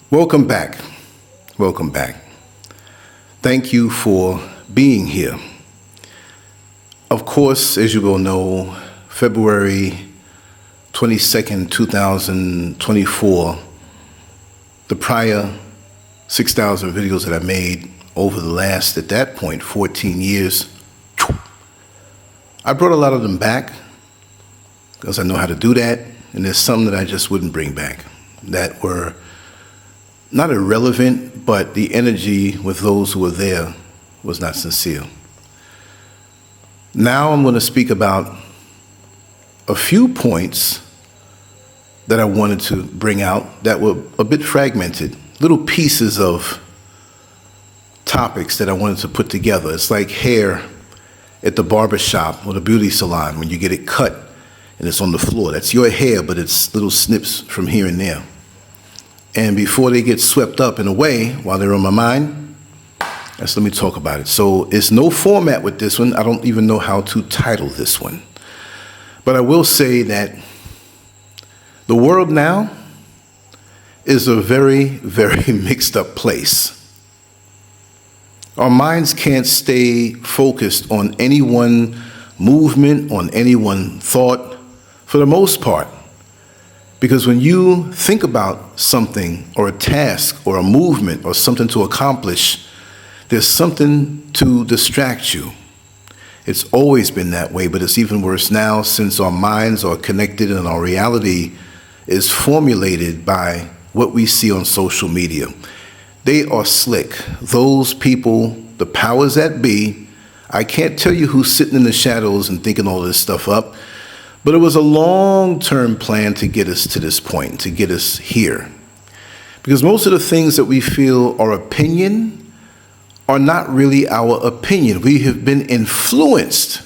Welcome back. Welcome back. Thank you for being here. Of course, as you will know, February 22nd, 2024, the prior 6,000 videos that I made over the last, at that point, 14 years, I brought a lot of them back because I know how to do that, and there's some that I just wouldn't bring back that were not irrelevant, but the energy with those who were there was not sincere. Now I'm going to speak about a few points that I wanted to bring out that were a bit fragmented, little pieces of topics that I wanted to put together. It's like hair at the barber shop or the beauty salon when you get it cut and it's on the floor. That's your hair, but it's little snips from here and there. And before they get swept up and away while they're on my mind, let me talk about it. So it's no format with this one. I don't even know how to title this one. But I will say that the world now is a very, very mixed up place. Our minds can't stay focused on any one movement, on any one thought, for the most part. Because when you think about something or a task or a movement or something to accomplish, there's something to distract you. It's always been that way, but it's even worse now since our minds are connected and our reality is formulated by what we see on social media. They are slick. Those people, the powers that be, I can't tell you who's sitting in the shadows and thinking all this stuff up, but it was a long-term plan to get us to this point, to get us here. Because most of the things that we feel are opinion are not really our opinion. We have been influenced.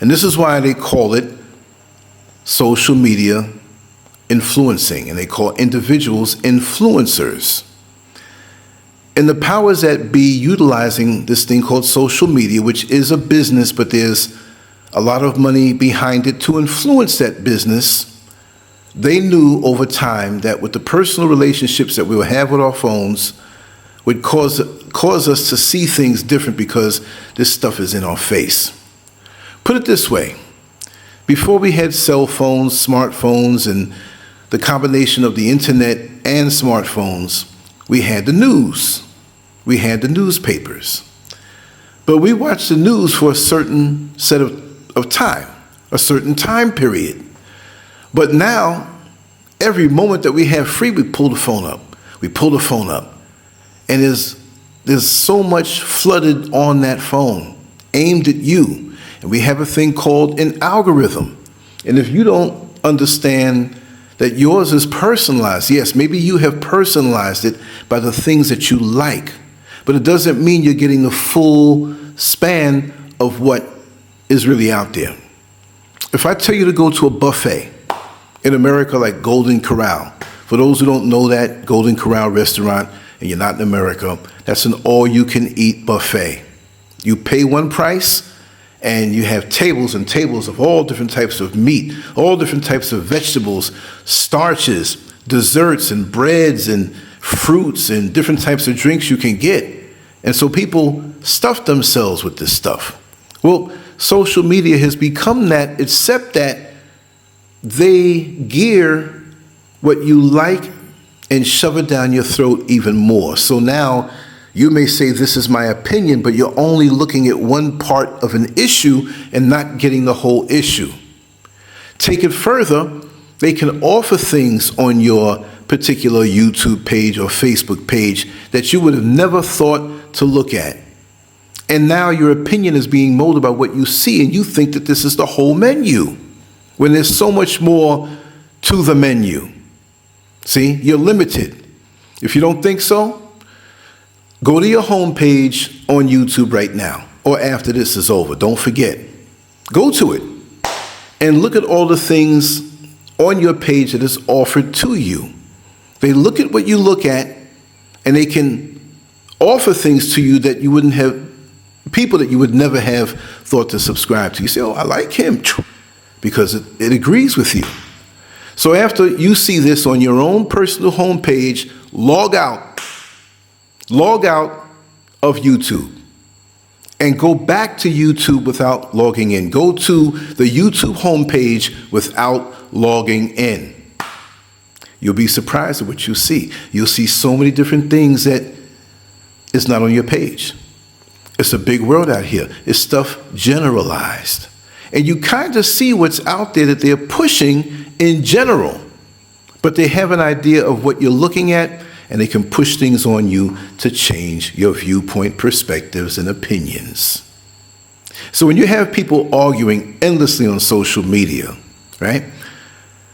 And this is why they call it social media influencing, and they call individuals influencers. And the powers that be utilizing this thing called social media, which is a business, but there's a lot of money behind it to influence that business, they knew over time that with the personal relationships that we will have with our phones would cause us to see things different because this stuff is in our face. Put it this way, before we had cell phones, smartphones, and the combination of the internet and smartphones, we had the news. We had the newspapers. But we watched the news for a certain set of time, a certain time period. But now, every moment that we have free, we pull the phone up. We pull the phone up. And there's so much flooded on that phone, aimed at you. And we have a thing called an algorithm. And if you don't understand that yours is personalized, yes, maybe you have personalized it by the things that you like, but it doesn't mean you're getting the full span of what is really out there. If I tell you to go to a buffet in America like Golden Corral, for those who don't know that, Golden Corral restaurant, and you're not in America, that's an all-you-can-eat buffet. You pay one price, and you have tables and tables of all different types of meat, all different types of vegetables, starches, desserts, and breads, and fruits, and different types of drinks you can get. And so people stuff themselves with this stuff. Well, social media has become that, except that they gear what you like and shove it down your throat even more. So now you may say, this is my opinion, but you're only looking at one part of an issue and not getting the whole issue. Take it further, they can offer things on your particular YouTube page or Facebook page that you would have never thought to look at. And now your opinion is being molded by what you see, and you think that this is the whole menu, when there's so much more to the menu. See, you're limited. If you don't think so, go to your homepage on YouTube right now, or after this is over. Don't forget. Go to it and look at all the things on your page that is offered to you. They look at what you look at, and they can offer things to you that you wouldn't have, people that you would never have thought to subscribe to. You say, oh, I like him, because it agrees with you. So after you see this on your own personal homepage, log out of YouTube and go back to YouTube without logging in. Go to the YouTube homepage without logging in. You'll be surprised at what you see. You'll see so many different things that is not on your page. It's a big world out here. It's stuff generalized. And you kind of see what's out there that they're pushing in general. But they have an idea of what you're looking at, and they can push things on you to change your viewpoint, perspectives, and opinions. So when you have people arguing endlessly on social media, right?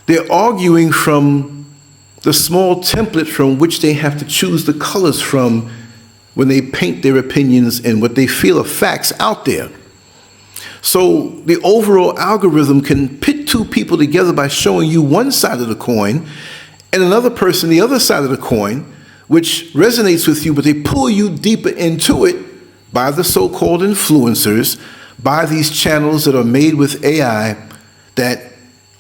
They're arguing from the small template from which they have to choose the colors from when they paint their opinions and what they feel are facts out there. So the overall algorithm can pit two people together by showing you one side of the coin and another person the other side of the coin, which resonates with you, but they pull you deeper into it by the so-called influencers, by these channels that are made with AI that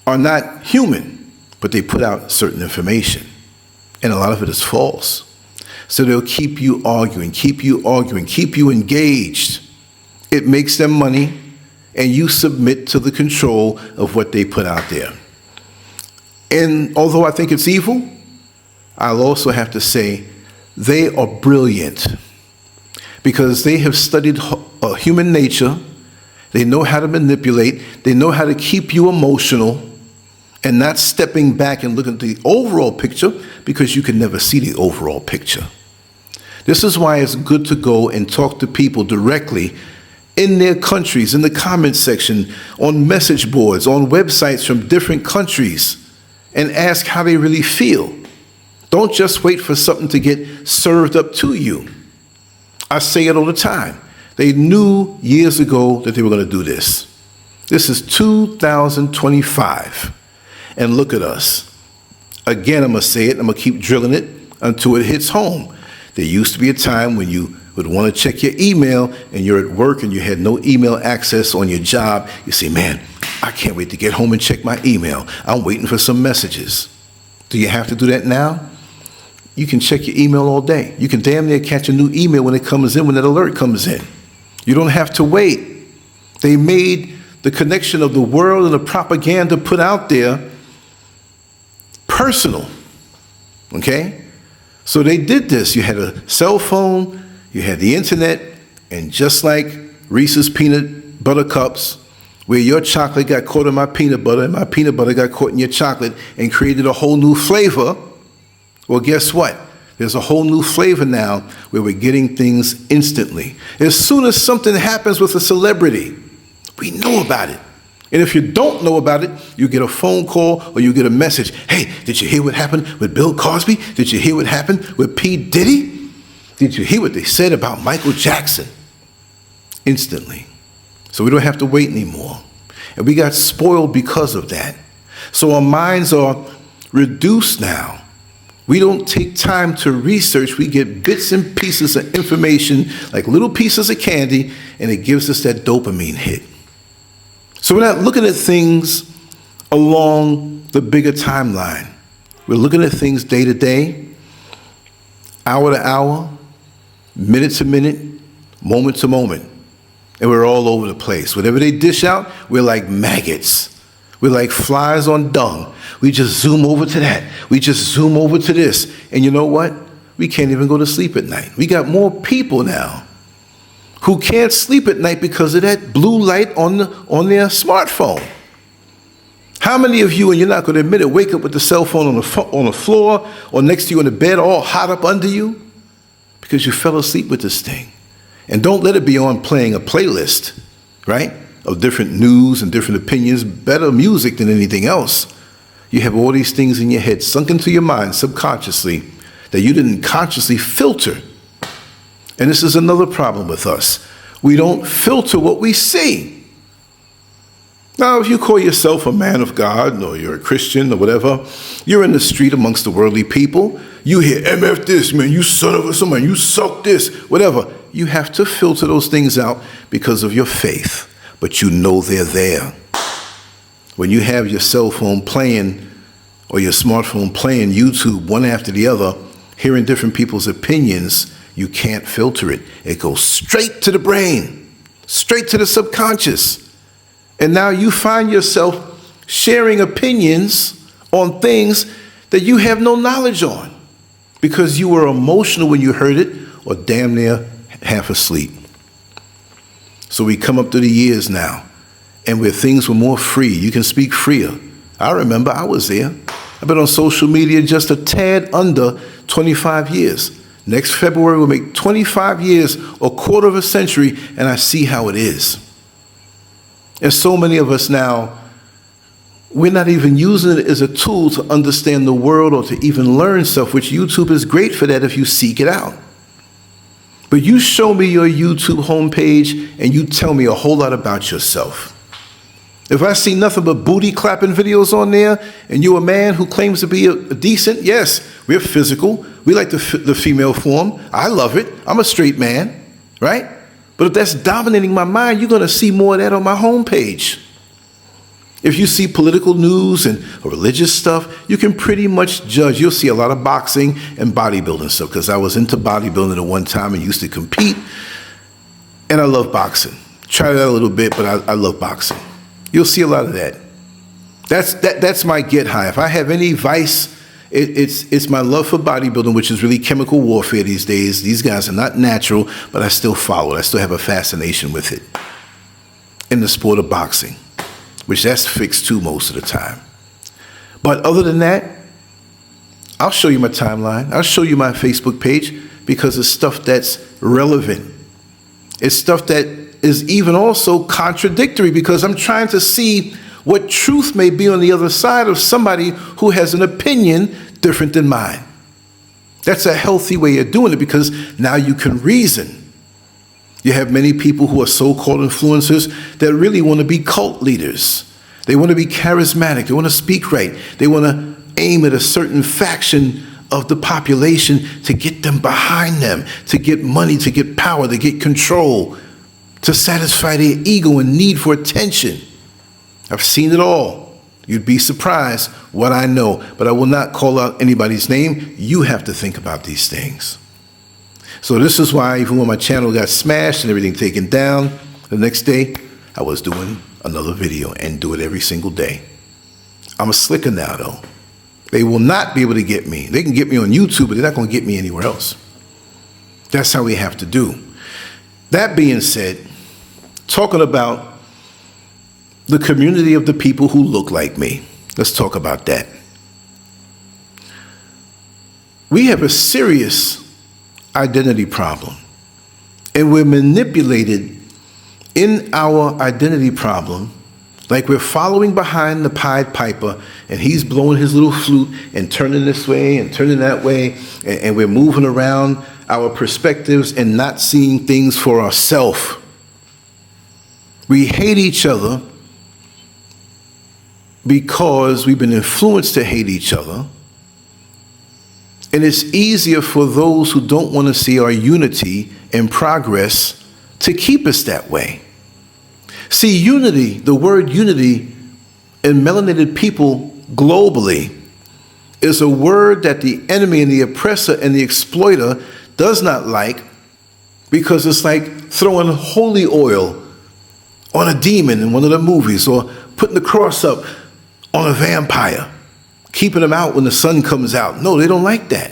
are not human, but they put out certain information. And a lot of it is false. So they'll keep you arguing, keep you engaged. It makes them money, and you submit to the control of what they put out there. And although I think it's evil, I'll also have to say they are brilliant because they have studied human nature. They know how to manipulate. They know how to keep you emotional and not stepping back and looking at the overall picture, because you can never see the overall picture. This is why it's good to go and talk to people directly in their countries, in the comment section, on message boards, on websites from different countries, and ask how they really feel. Don't just wait for something to get served up to you. I say it all the time. They knew years ago that they were going to do this. This is 2025. And look at us. Again, I'm going to say it. I'm going to keep drilling it until it hits home. There used to be a time when you would want to check your email and you're at work and you had no email access on your job. You say, man, I can't wait to get home and check my email. I'm waiting for some messages. Do you have to do that now? You can check your email all day. You can damn near catch a new email when it comes in, when that alert comes in. You don't have to wait. They made the connection of the world and the propaganda put out there personal, okay? So they did this. You had a cell phone, you had the internet, and just like Reese's peanut butter cups, where your chocolate got caught in my peanut butter and my peanut butter got caught in your chocolate and created a whole new flavor, well, guess what? There's a whole new flavor now where we're getting things instantly. As soon as something happens with a celebrity, we know about it. And if you don't know about it, you get a phone call or you get a message. Hey, did you hear what happened with Bill Cosby? Did you hear what happened with P. Diddy? Did you hear what they said about Michael Jackson? Instantly. So we don't have to wait anymore. And we got spoiled because of that. So our minds are reduced now. We don't take time to research. We get bits and pieces of information, like little pieces of candy, and it gives us that dopamine hit. So we're not looking at things along the bigger timeline. We're looking at things day to day, hour to hour, minute to minute, moment to moment. And we're all over the place. Whatever they dish out, we're like maggots. We're like flies on dung. We just zoom over to that. We just zoom over to this. And you know what? We can't even go to sleep at night. We got more people now who can't sleep at night because of that blue light on their smartphone. How many of you, and you're not going to admit it, wake up with the cell phone on the floor or next to you in the bed, all hot up under you because you fell asleep with this thing? And don't let it be on playing a playlist, right, of different news and different opinions, better music than anything else. You have all these things in your head, sunk into your mind subconsciously, that you didn't consciously filter. And this is another problem with us. We don't filter what we see. Now, if you call yourself a man of God, or you're a Christian, or whatever, you're in the street amongst the worldly people, you hear, MF this, man, you son of a son, man, you suck this, whatever. You have to filter those things out because of your faith, but you know they're there. When you have your cell phone playing or your smartphone playing YouTube one after the other, hearing different people's opinions, you can't filter it. It goes straight to the brain, straight to the subconscious. And now you find yourself sharing opinions on things that you have no knowledge on because you were emotional when you heard it or damn near half asleep. So we come up to the years now, and where things were more free, you can speak freer. I remember I was there. I've been on social media just a tad under 25 years. Next February will make 25 years, a quarter of a century, and I see how it is. And so many of us now, we're not even using it as a tool to understand the world or to even learn stuff, which YouTube is great for that if you seek it out. But you show me your YouTube homepage and you tell me a whole lot about yourself. If I see nothing but booty clapping videos on there and you're a man who claims to be a decent, yes, we're physical. We like the female form. I love it. I'm a straight man, right? But if that's dominating my mind, you're going to see more of that on my homepage. If you see political news and religious stuff, you can pretty much judge. You'll see a lot of boxing and bodybuilding stuff because I was into bodybuilding at one time and used to compete. And I love boxing. Tried it out a little bit, but I love boxing. You'll see a lot of that. That's my get high. If I have any vice, it's my love for bodybuilding, which is really chemical warfare these days. These guys are not natural, but I still follow it. I still have a fascination with it. In the sport of boxing, which that's fixed too most of the time. But other than that, I'll show you my timeline. I'll show you my Facebook page because it's stuff that's relevant. It's stuff that is even also contradictory because I'm trying to see what truth may be on the other side of somebody who has an opinion different than mine. That's a healthy way of doing it because now you can reason. You have many people who are so-called influencers that really want to be cult leaders. They want to be charismatic. They want to speak right. They want to aim at a certain faction of the population to get them behind them, to get money, to get power, to get control, to satisfy their ego and need for attention. I've seen it all. You'd be surprised what I know, but I will not call out anybody's name. You have to think about these things. So this is why even when my channel got smashed and everything taken down, the next day I was doing another video and do it every single day. I'm a slicker now though. They will not be able to get me. They can get me on YouTube, but they're not going to get me anywhere else. That's how we have to do. That being said, talking about the community of the people who look like me. Let's talk about that. We have a serious identity problem, and we're manipulated in our identity problem like we're following behind the Pied Piper and he's blowing his little flute and turning this way and turning that way, and we're moving around our perspectives and not seeing things for ourselves. We hate each other because we've been influenced to hate each other. And it's easier for those who don't want to see our unity and progress to keep us that way. See, unity, the word unity in melanated people globally is a word that the enemy and the oppressor and the exploiter does not like because it's like throwing holy oil on a demon in one of the movies or putting the cross up on a vampire, keeping them out when the sun comes out. No, they don't like that.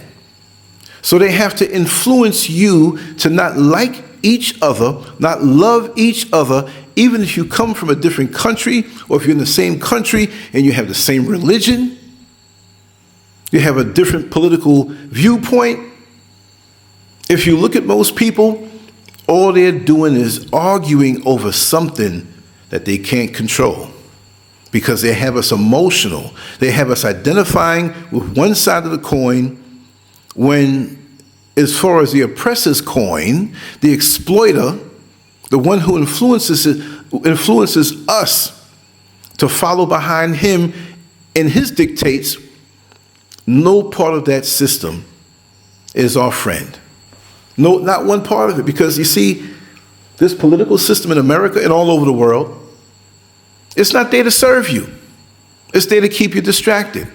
So they have to influence you to not like each other, not love each other, even if you come from a different country or if you're in the same country and you have the same religion, you have a different political viewpoint. If you look at most people, all they're doing is arguing over something that they can't control because they have us emotional. They have us identifying with one side of the coin when, as far as the oppressor's coin, the exploiter, the one who influences us to follow behind him in his dictates, no part of that system is our friend. No, not one part of it, because you see, this political system in America and all over the world, it's not there to serve you. It's there to keep you distracted.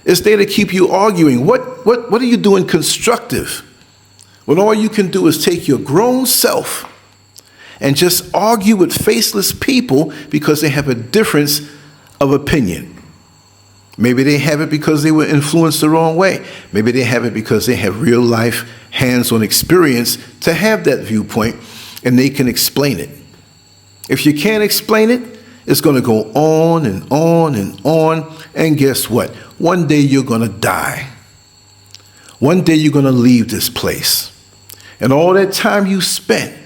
It's there to keep you arguing. What are you doing constructive when all you can do is take your grown self and just argue with faceless people because they have a difference of opinion? Maybe they have it because they were influenced the wrong way. Maybe they have it because they have real life, hands-on experience to have that viewpoint, and they can explain it. If you can't explain it, it's going to go on and on and on. And guess what? One day you're going to die. One day you're going to leave this place. And all that time you spent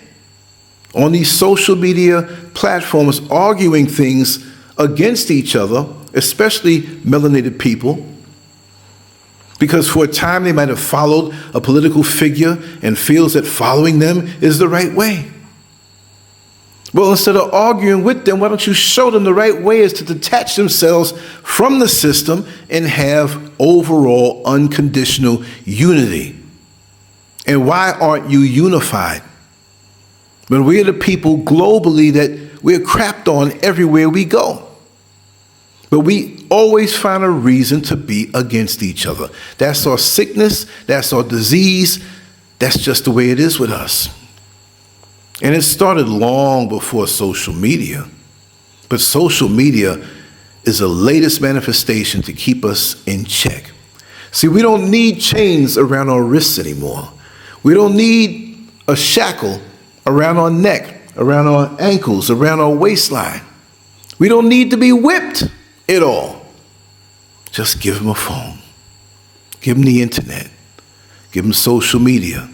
on these social media platforms arguing things against each other, especially melanated people, because for a time they might have followed a political figure and feels that following them is the right way. Well, instead of arguing with them, why don't you show them the right way is to detach themselves from the system and have overall unconditional unity? And why aren't you unified? When we're the people globally that we're crapped on everywhere we go. But we always find a reason to be against each other. That's our sickness, that's our disease, that's just the way it is with us. And it started long before social media. But social media is the latest manifestation to keep us in check. See, we don't need chains around our wrists anymore. We don't need a shackle around our neck, around our ankles, around our waistline. We don't need to be whipped at all. Just give them a phone. Give them the internet. Give them social media.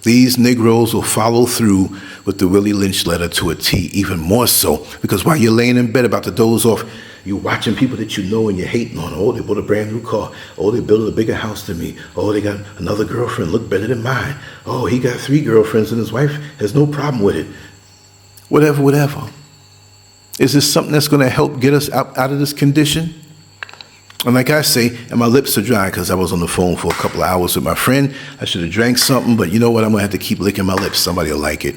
These Negroes will follow through with the Willie Lynch letter to a T, even more so, because while you're laying in bed about to doze off, you're watching people that you know and you're hating on. Oh, they bought a brand new car. Oh, they built a bigger house than me. Oh, they got another girlfriend, look better than mine. Oh, he got 3 girlfriends and his wife has no problem with it. Whatever. Is this something that's going to help get us out of this condition? And like I say, and my lips are dry because I was on the phone for a couple of hours with my friend. I should have drank something, but you know what? I'm going to have to keep licking my lips. Somebody will like it.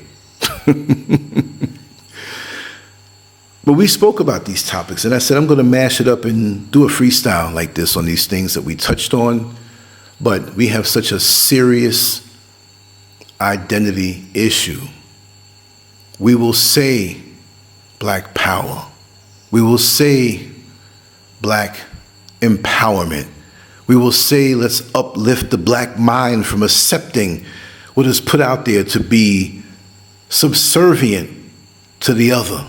But we spoke about these topics, and I said I'm going to mash it up and do a freestyle like this on these things that we touched on. But we have such a serious identity issue. We will say Black power. We will say Black empowerment. We will say, let's uplift the Black mind from accepting what is put out there to be subservient to the other.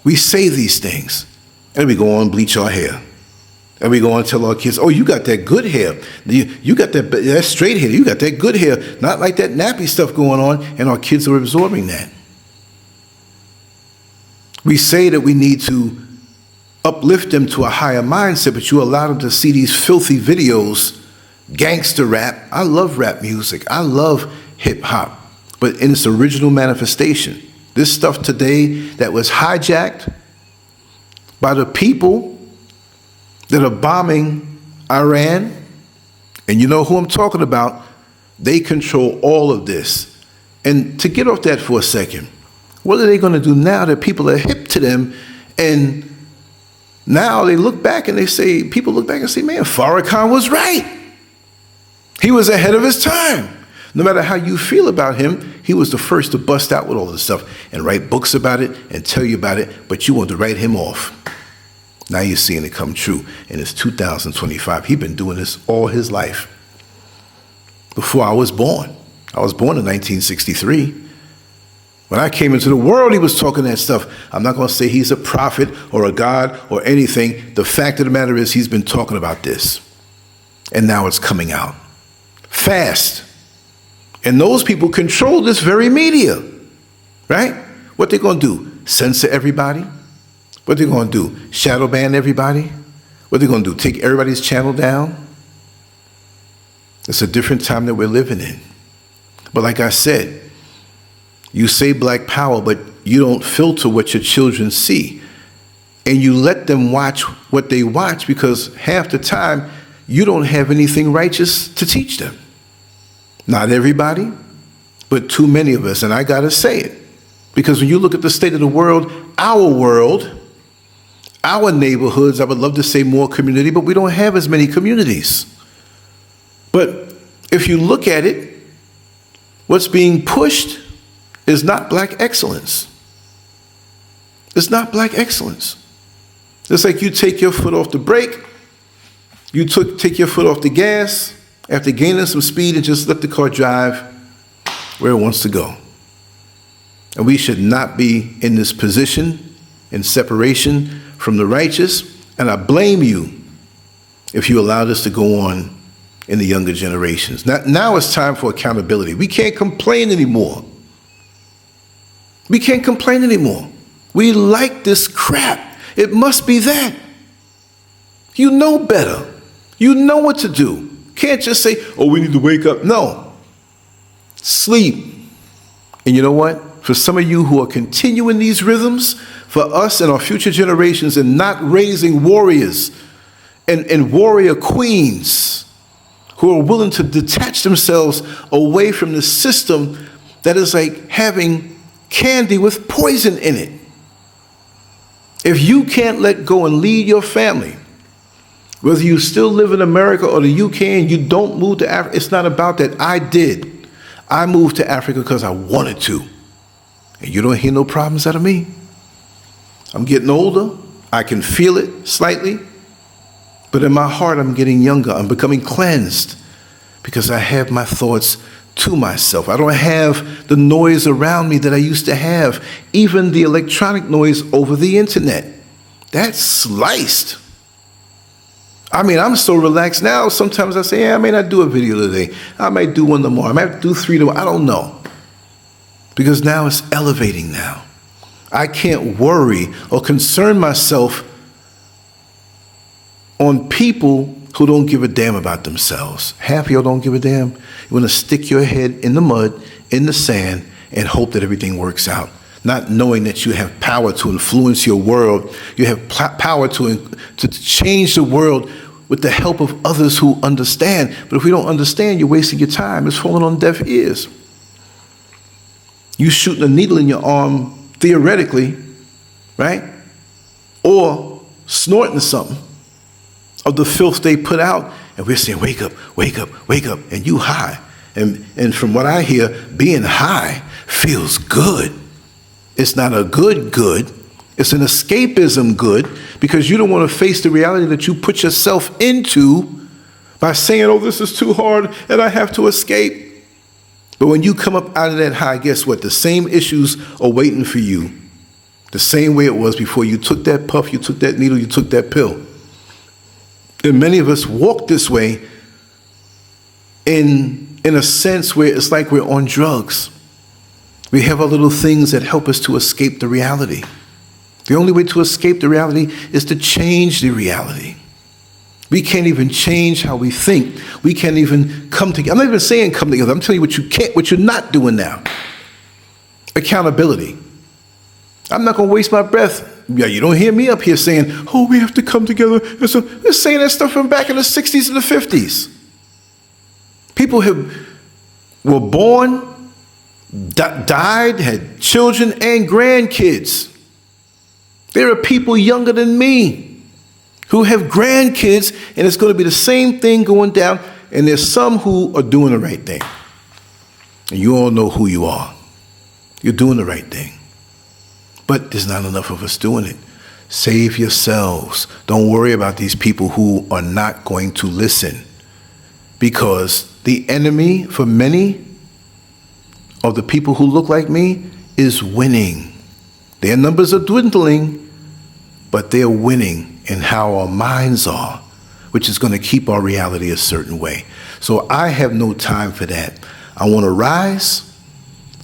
We say these things, and we go on bleach our hair. And we go on tell our kids, oh, you got that good hair. You got that straight hair. You got that good hair. Not like that nappy stuff going on, and our kids are absorbing that. We say that we need to uplift them to a higher mindset, but you allow them to see these filthy videos, gangster rap. I love rap music. I love hip hop, but in its original manifestation. This stuff today that was hijacked by the people that are bombing Iran, and you know who I'm talking about, they control all of this. And to get off that for a second, what are they going to do now that people are hip to them? And now they look back and they say, people look back and say, man, Farrakhan was right. He was ahead of his time. No matter how you feel about him, he was the first to bust out with all this stuff and write books about it and tell you about it, but you want to write him off. Now you're seeing it come true, and it's 2025. He's been doing this all his life. Before I was born. I was born in 1963. When I came into the world, he was talking that stuff. I'm not going to say he's a prophet or a god or anything. The fact of the matter is he's been talking about this. And now it's coming out. Fast. And those people control this very media. Right? What they going to do? Censor everybody? What they going to do? Shadow ban everybody? What they going to do? Take everybody's channel down? It's a different time that we're living in. But like I said, you say Black power, but you don't filter what your children see. And you let them watch what they watch because half the time you don't have anything righteous to teach them. Not everybody, but too many of us. And I got to say it. Because when you look at the state of the world, Our neighborhoods, I would love to say more community, but we don't have as many communities. But if you look at it, what's being pushed is not black excellence. It's not black excellence. It's like you take your foot off the brake, you take your foot off the gas after gaining some speed and just let the car drive where it wants to go. And we should not be in this position, in separation from the righteous. And I blame you if you allow this to go on in the younger generations. Now it's time for accountability. We can't complain anymore. We can't complain anymore. We like this crap. It must be that. You know better. You know what to do. Can't just say, oh, we need to wake up. No. Sleep. And you know what? For some of you who are continuing these rhythms, for us and our future generations, and not raising warriors and warrior queens who are willing to detach themselves away from the system that is like having candy with poison in it. If you can't let go and lead your family, whether you still live in America or the UK and you don't move to Africa, it's not about that. I did. I moved to Africa because I wanted to. And you don't hear no problems out of me. I'm getting older. I can feel it slightly. But in my heart, I'm getting younger. I'm becoming cleansed because I have my thoughts to myself. I don't have the noise around me that I used to have. Even the electronic noise over the internet. That's sliced. I mean, I'm so relaxed now. Sometimes I say, yeah, I may not do a video today. I might do one tomorrow. I might do 3 tomorrow. I don't know. Because now it's elevating now. I can't worry or concern myself on people who don't give a damn about themselves. Half of y'all don't give a damn. You want to stick your head in the mud, in the sand, and hope that everything works out. Not knowing that you have power to influence your world. You have power to change the world with the help of others who understand. But if we don't understand, you're wasting your time. It's falling on deaf ears. You shooting a needle in your arm, theoretically, right? Or snorting something of the filth they put out, and we're saying, wake up, wake up, wake up, and you high. And from what I hear, being high feels good. It's not a good. It's an escapism good, because you don't want to face the reality that you put yourself into by saying, oh, this is too hard and I have to escape. But when you come up out of that high, guess what? The same issues are waiting for you. The same way it was before you took that puff, you took that needle, you took that pill. And many of us walk this way in a sense where it's like we're on drugs. We have our little things that help us to escape the reality. The only way to escape the reality is to change the reality. We can't even change how we think. We can't even come together. I'm not even saying come together. I'm telling you what you can't, what you're not doing now. Accountability. I'm not going to waste my breath. Yeah, you don't hear me up here saying, oh, we have to come together. So we're saying that stuff from back in the 60s and the 50s. People were born, died, had children and grandkids. There are people younger than me who have grandkids, and it's going to be the same thing going down, and there's some who are doing the right thing. And you all know who you are. You're doing the right thing. But there's not enough of us doing it. Save yourselves. Don't worry about these people who are not going to listen. Because the enemy, for many of the people who look like me, is winning. Their numbers are dwindling, but they're winning in how our minds are, which is going to keep our reality a certain way. So I have no time for that. I want to rise.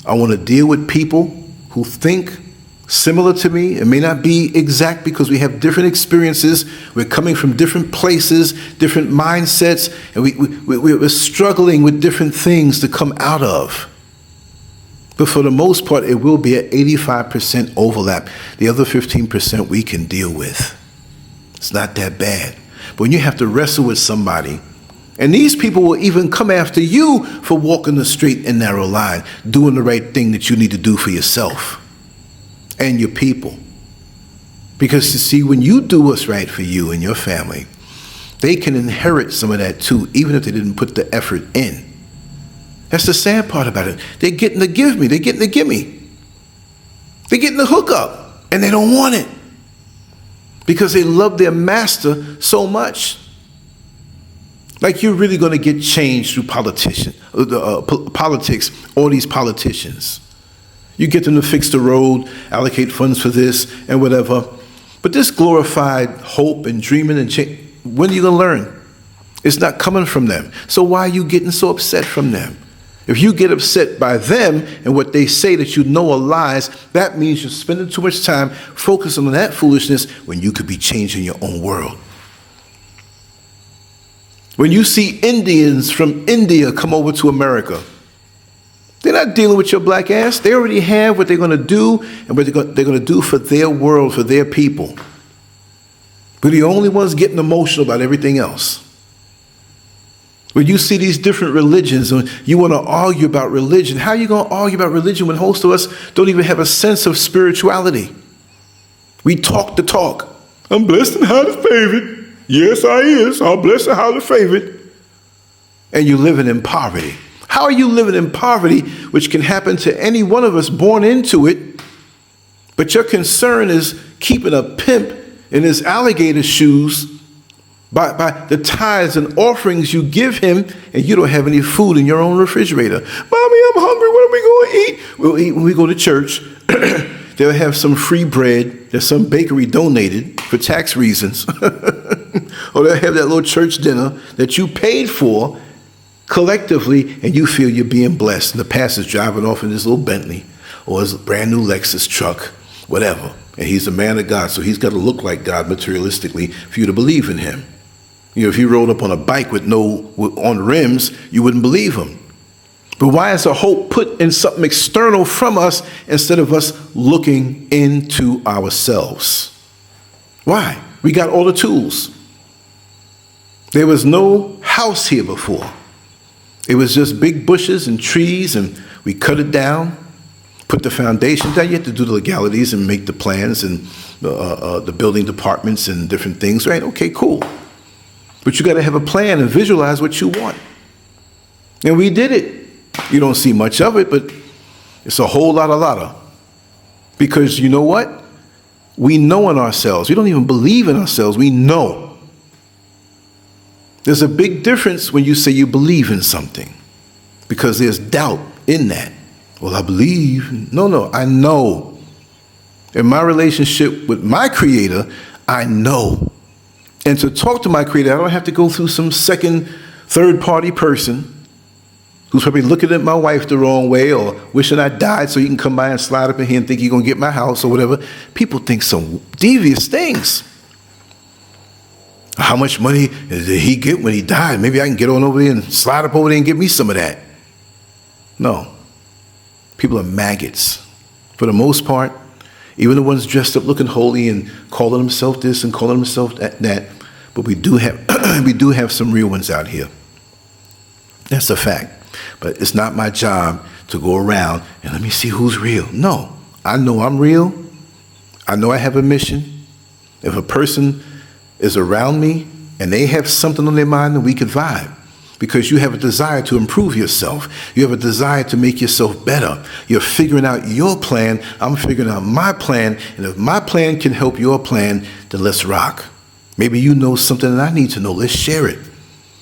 I want to deal with people who think similar to me. It may not be exact because we have different experiences. We're coming from different places, different mindsets, and we're struggling with different things to come out of. But for the most part, it will be an 85% overlap. The other 15% we can deal with. It's not that bad. But when you have to wrestle with somebody, and these people will even come after you for walking the straight and narrow line, doing the right thing that you need to do for yourself and your people. Because you see, when you do what's right for you and your family, they can inherit some of that too, even if they didn't put the effort in. That's the sad part about it. They're getting the give me. They're getting the gimme. They're getting the hookup, and they don't want it because they love their master so much. Like, you're really going to get changed through politics, all these politicians. You get them to fix the road, allocate funds for this and whatever. But this glorified hope and dreaming and change, when are you going to learn? It's not coming from them. So why are you getting so upset from them? If you get upset by them and what they say that you know are lies, that means you're spending too much time focusing on that foolishness when you could be changing your own world. When you see Indians from India come over to America, they're not dealing with your black ass. They already have what they're going to do and what they're going to do for their world, for their people. We're the only ones getting emotional about everything else. When you see these different religions and you want to argue about religion, how are you going to argue about religion when most of us don't even have a sense of spirituality? We talk the talk. I'm blessed and highly favored. Yes, I is. I'm blessed and highly favored. And you're living in poverty. How are you living in poverty, which can happen to any one of us born into it, but your concern is keeping a pimp in his alligator shoes by the tithes and offerings you give him, and you don't have any food in your own refrigerator. Mommy, I'm hungry. What are we going to eat? We'll eat when we go to church. They'll have some free bread that some bakery donated for tax reasons. Or they'll have that little church dinner that you paid for collectively, and you feel you're being blessed. And the pastor's driving off in his little Bentley or his brand new Lexus truck, whatever. And he's a man of God, so he's got to look like God materialistically for you to believe in him. You know, if he rode up on a bike on rims, you wouldn't believe him. But why is the hope put in something external from us instead of us looking into ourselves? Why? We got all the tools. There was no house here before. It was just big bushes and trees, and we cut it down, put the foundation down. You have to do the legalities and make the plans and the building departments and different things, right? Okay, cool. But you got to have a plan and visualize what you want. And we did it. You don't see much of it, but it's a whole lot of. Because you know what? We know in ourselves. We don't even believe in ourselves. We know. There's a big difference when you say you believe in something, because there's doubt in that. Well, I believe. No, I know. In my relationship with my Creator, I know. And to talk to my Creator, I don't have to go through some second, third-party person who's probably looking at my wife the wrong way or wishing I died so he can come by and slide up in here and think he's going to get my house or whatever. People think some devious things. How much money did he get when he died? Maybe I can get on over there and slide up over there and get me some of that. No. People are maggots. For the most part, even the ones dressed up looking holy and calling themselves this and calling themselves that. But we do have some real ones out here. That's a fact. But it's not my job to go around and let me see who's real. No, I know I'm real. I know I have a mission. If a person is around me and they have something on their mind, then we could vibe. Because you have a desire to improve yourself. You have a desire to make yourself better. You're figuring out your plan. I'm figuring out my plan. And if my plan can help your plan, then let's rock. Maybe you know something that I need to know. Let's share it.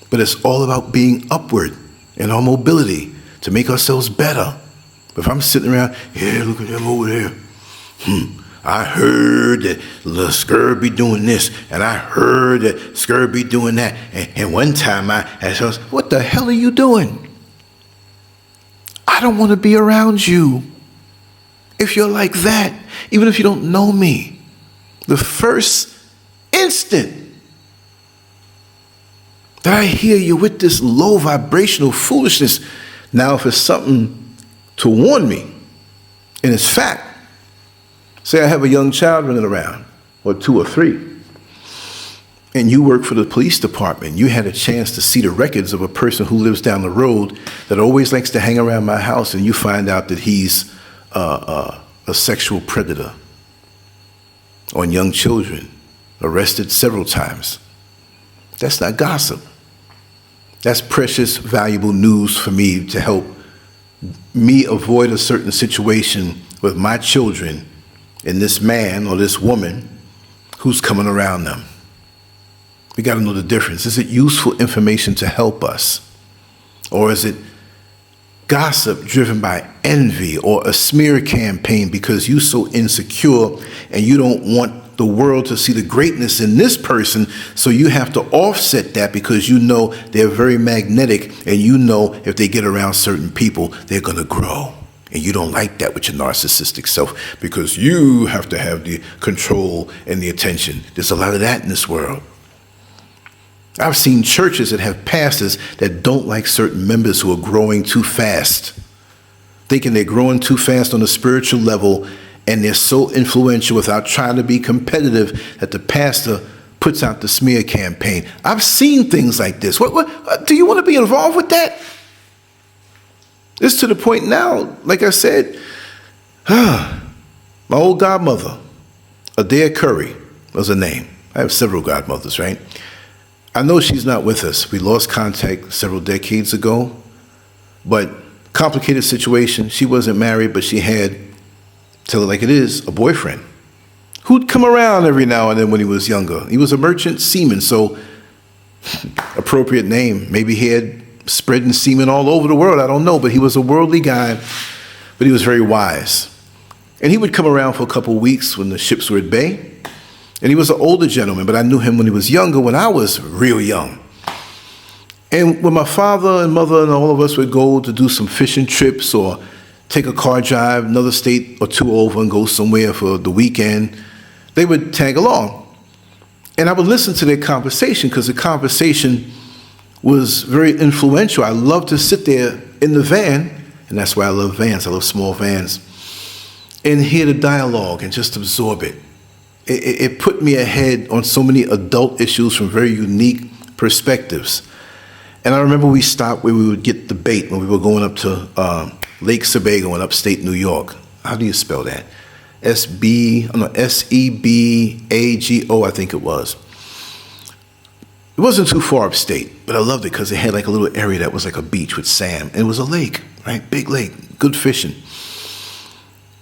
But it's all about being upward in our mobility to make ourselves better. But if I'm sitting around, yeah, look at them over there. I heard that little Scurb be doing this, and I heard that Scurb be doing that. And one time I asked her, what the hell are you doing? I don't want to be around you. If you're like that, even if you don't know me, the first instant that I hear you with this low vibrational foolishness, now if it's something to warn me, and it's fact, say I have a young child running around, or 2 or 3, and you work for the police department. You had a chance to see the records of a person who lives down the road that always likes to hang around my house, and you find out that he's a sexual predator. on young children, arrested several times. That's not gossip. That's precious, valuable news for me to help me avoid a certain situation with my children and this man or this woman who's coming around them. We got to know the difference. Is it useful information to help us? Or is it gossip driven by envy or a smear campaign because you're so insecure and you don't want the world to see the greatness in this person, so you have to offset that because you know they're very magnetic and you know if they get around certain people, they're going to grow. And you don't like that with your narcissistic self because you have to have the control and the attention. There's a lot of that in this world. I've seen churches that have pastors that don't like certain members who are growing too fast, thinking they're growing too fast on a spiritual level, and they're so influential without trying to be competitive that the pastor puts out the smear campaign. I've seen things like this. What do you want to be involved with that? It's to the point now, like I said, my old godmother, Adair Curry was her name. I have several godmothers, right? I know she's not with us. We lost contact several decades ago, but complicated situation. She wasn't married, but she had, tell it like it is, a boyfriend who'd come around every now and then when he was younger. He was a merchant seaman, so appropriate name. Maybe he had spreading semen all over the world. I don't know, but he was a worldly guy, but he was very wise. And he would come around for a couple of weeks when the ships were at bay. And he was an older gentleman, but I knew him when he was younger, when I was real young. And when my father and mother and all of us would go to do some fishing trips or take a car drive another state or two over and go somewhere for the weekend, they would tag along. And I would listen to their conversation because the conversation was very influential. I loved to sit there in the van, and that's why I love vans. I love small vans, and hear the dialogue and just absorb it. It put me ahead on so many adult issues from very unique perspectives. And I remember we stopped where we would get the bait when we were going up to Lake Sebago in upstate New York. How do you spell that? S-E-B-A-G-O, I think it was. It wasn't too far upstate, but I loved it because it had like a little area that was like a beach with sand. And it was a lake, right? Big lake, good fishing.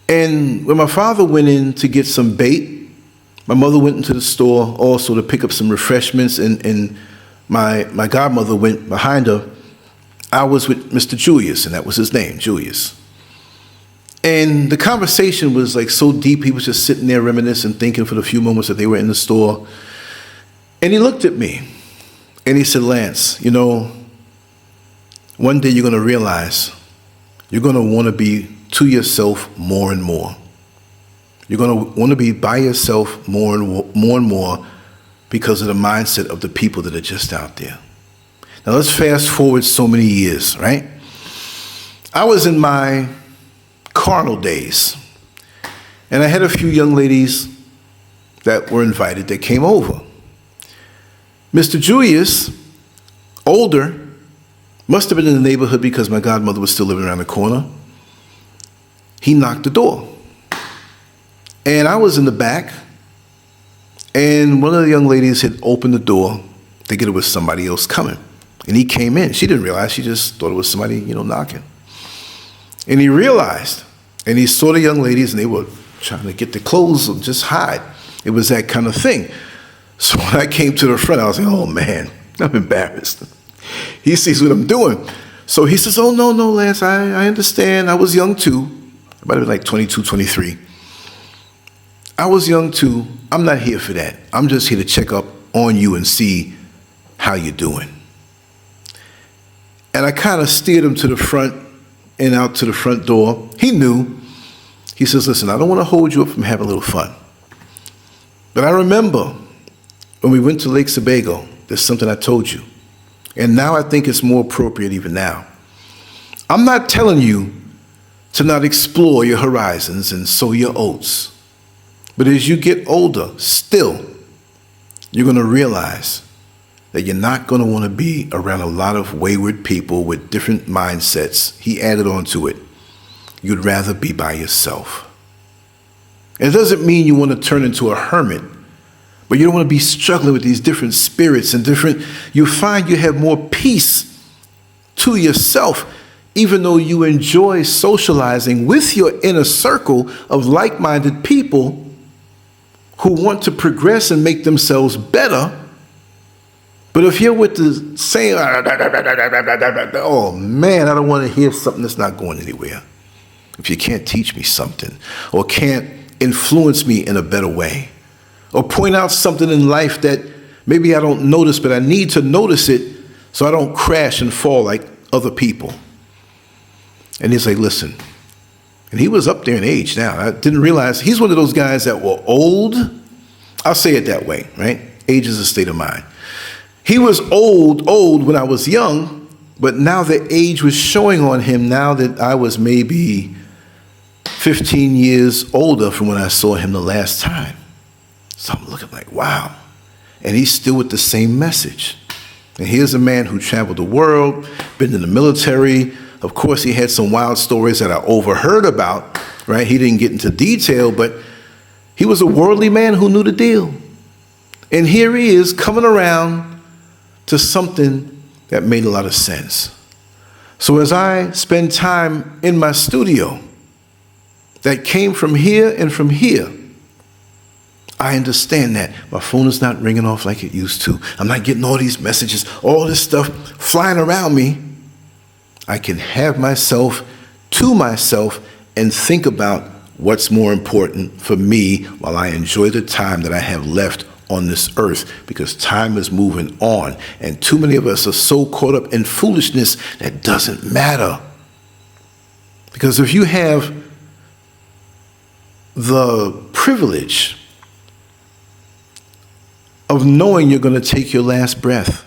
And when my father went in to get some bait, my mother went into the store also to pick up some refreshments, and my godmother went behind her. I was with Mr. Julius, and that was his name, Julius. And the conversation was like so deep, he was just sitting there reminiscing, thinking for the few moments that they were in the store. And he looked at me, and he said, Lance, you know, one day you're going to realize you're going to want to be to yourself more and more. You're going to want to be by yourself more and more because of the mindset of the people that are just out there. Now let's fast forward so many years, right? I was in my carnal days, and I had a few young ladies that were invited that came over. Mr. Julius, older, must have been in the neighborhood because my godmother was still living around the corner. He knocked the door. And I was in the back, and one of the young ladies had opened the door thinking it was somebody else coming. And he came in. She didn't realize. She just thought it was somebody, knocking. And he realized, and he saw the young ladies, and they were trying to get the clothes and just hide. It was that kind of thing. So when I came to the front, I was like, oh, man, I'm embarrassed. He sees what I'm doing. So he says, oh, no, Lance, I understand. I was young, too. I might have been like 22, 23. I was young too. I'm not here for that. I'm just here to check up on you and see how you're doing. And I kind of steered him to the front and out to the front door. He knew. He says, listen, I don't want to hold you up from having a little fun. But I remember when we went to Lake Sebago, there's something I told you. And now I think it's more appropriate even now. I'm not telling you to not explore your horizons and sow your oats. But as you get older, still, you're going to realize that you're not going to want to be around a lot of wayward people with different mindsets. He added on to it. You'd rather be by yourself. It doesn't mean you want to turn into a hermit, but you don't want to be struggling with these different spirits and you find you have more peace to yourself, even though you enjoy socializing with your inner circle of like-minded people who want to progress and make themselves better. But if you're with the same, oh man, I don't want to hear something that's not going anywhere. If you can't teach me something or can't influence me in a better way or point out something in life that maybe I don't notice, but I need to notice it so I don't crash and fall like other people. And he's like, listen, and he was up there in age now. I didn't realize he's one of those guys that were old. I'll say it that way, right? Age is a state of mind. He was old when I was young, but now the age was showing on him now that I was maybe 15 years older from when I saw him the last time. So I'm looking like, wow. And he's still with the same message. And here's a man who traveled the world, been in the military. Of course, he had some wild stories that I overheard about, right? He didn't get into detail, but he was a worldly man who knew the deal. And here he is coming around to something that made a lot of sense. So as I spend time in my studio that came from here and from here, I understand that my phone is not ringing off like it used to. I'm not getting all these messages, all this stuff flying around me. I can have myself to myself and think about what's more important for me while I enjoy the time that I have left on this earth, because time is moving on. And too many of us are so caught up in foolishness that doesn't matter. Because if you have the privilege of knowing you're going to take your last breath,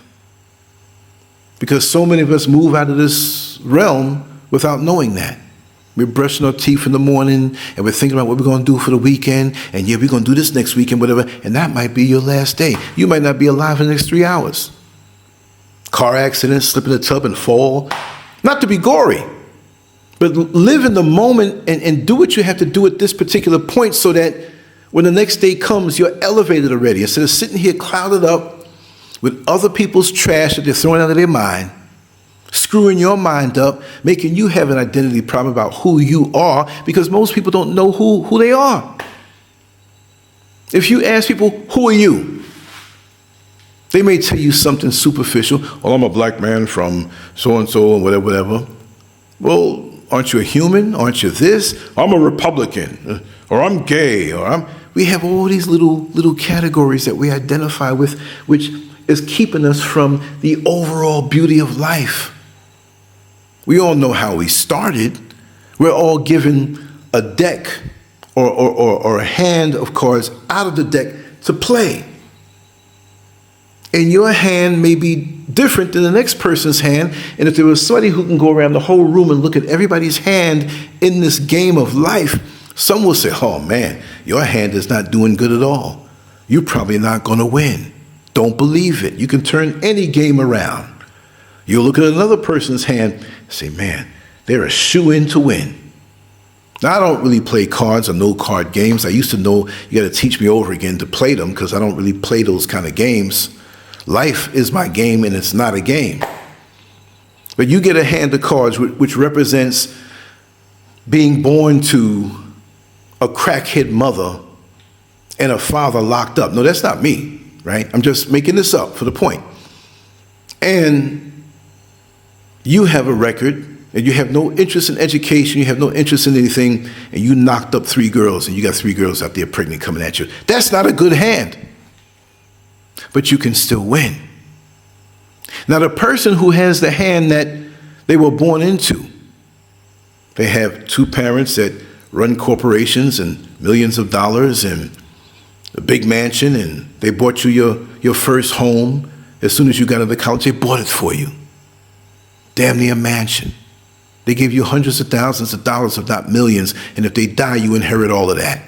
because so many of us move out of this realm without knowing that. We're brushing our teeth in the morning and we're thinking about what we're going to do for the weekend. And yeah, we're going to do this next weekend, whatever. And that might be your last day. You might not be alive in the next 3 hours. Car accident, slip in the tub and fall. Not to be gory, but live in the moment and do what you have to do at this particular point so that when the next day comes, you're elevated already. Instead of sitting here clouded up with other people's trash that they're throwing out of their mind, screwing your mind up, making you have an identity problem about who you are, because most people don't know who they are. If you ask people, who are you? They may tell you something superficial. Well, I'm a black man from so-and-so and whatever. Well, aren't you a human? Aren't you this? I'm a Republican, or I'm gay, or we have all these little categories that we identify with, which is keeping us from the overall beauty of life. We all know how we started. We're all given a deck or a hand of cards out of the deck to play. And your hand may be different than the next person's hand. And if there was somebody who can go around the whole room and look at everybody's hand in this game of life, some will say, oh man, your hand is not doing good at all. You're probably not going to win. Don't believe it. You can turn any game around. You'll look at another person's hand and say, man, they're a shoo-in to win. Now, I don't really play cards or no card games. I used to know you got to teach me over again to play them because I don't really play those kind of games. Life is my game and it's not a game. But you get a hand of cards which represents being born to a crackhead mother and a father locked up. No, that's not me, right? I'm just making this up for the point. And you have a record, and you have no interest in education, you have no interest in anything, and you knocked up 3 girls, and you got 3 girls out there pregnant coming at you. That's not a good hand. But you can still win. Now, the person who has the hand that they were born into, they have 2 parents that run corporations and millions of dollars and a big mansion, and they bought you your first home. As soon as you got out of college, they bought it for you. Damn near a mansion. They give you hundreds of thousands of dollars, if not millions, and if they die, you inherit all of that.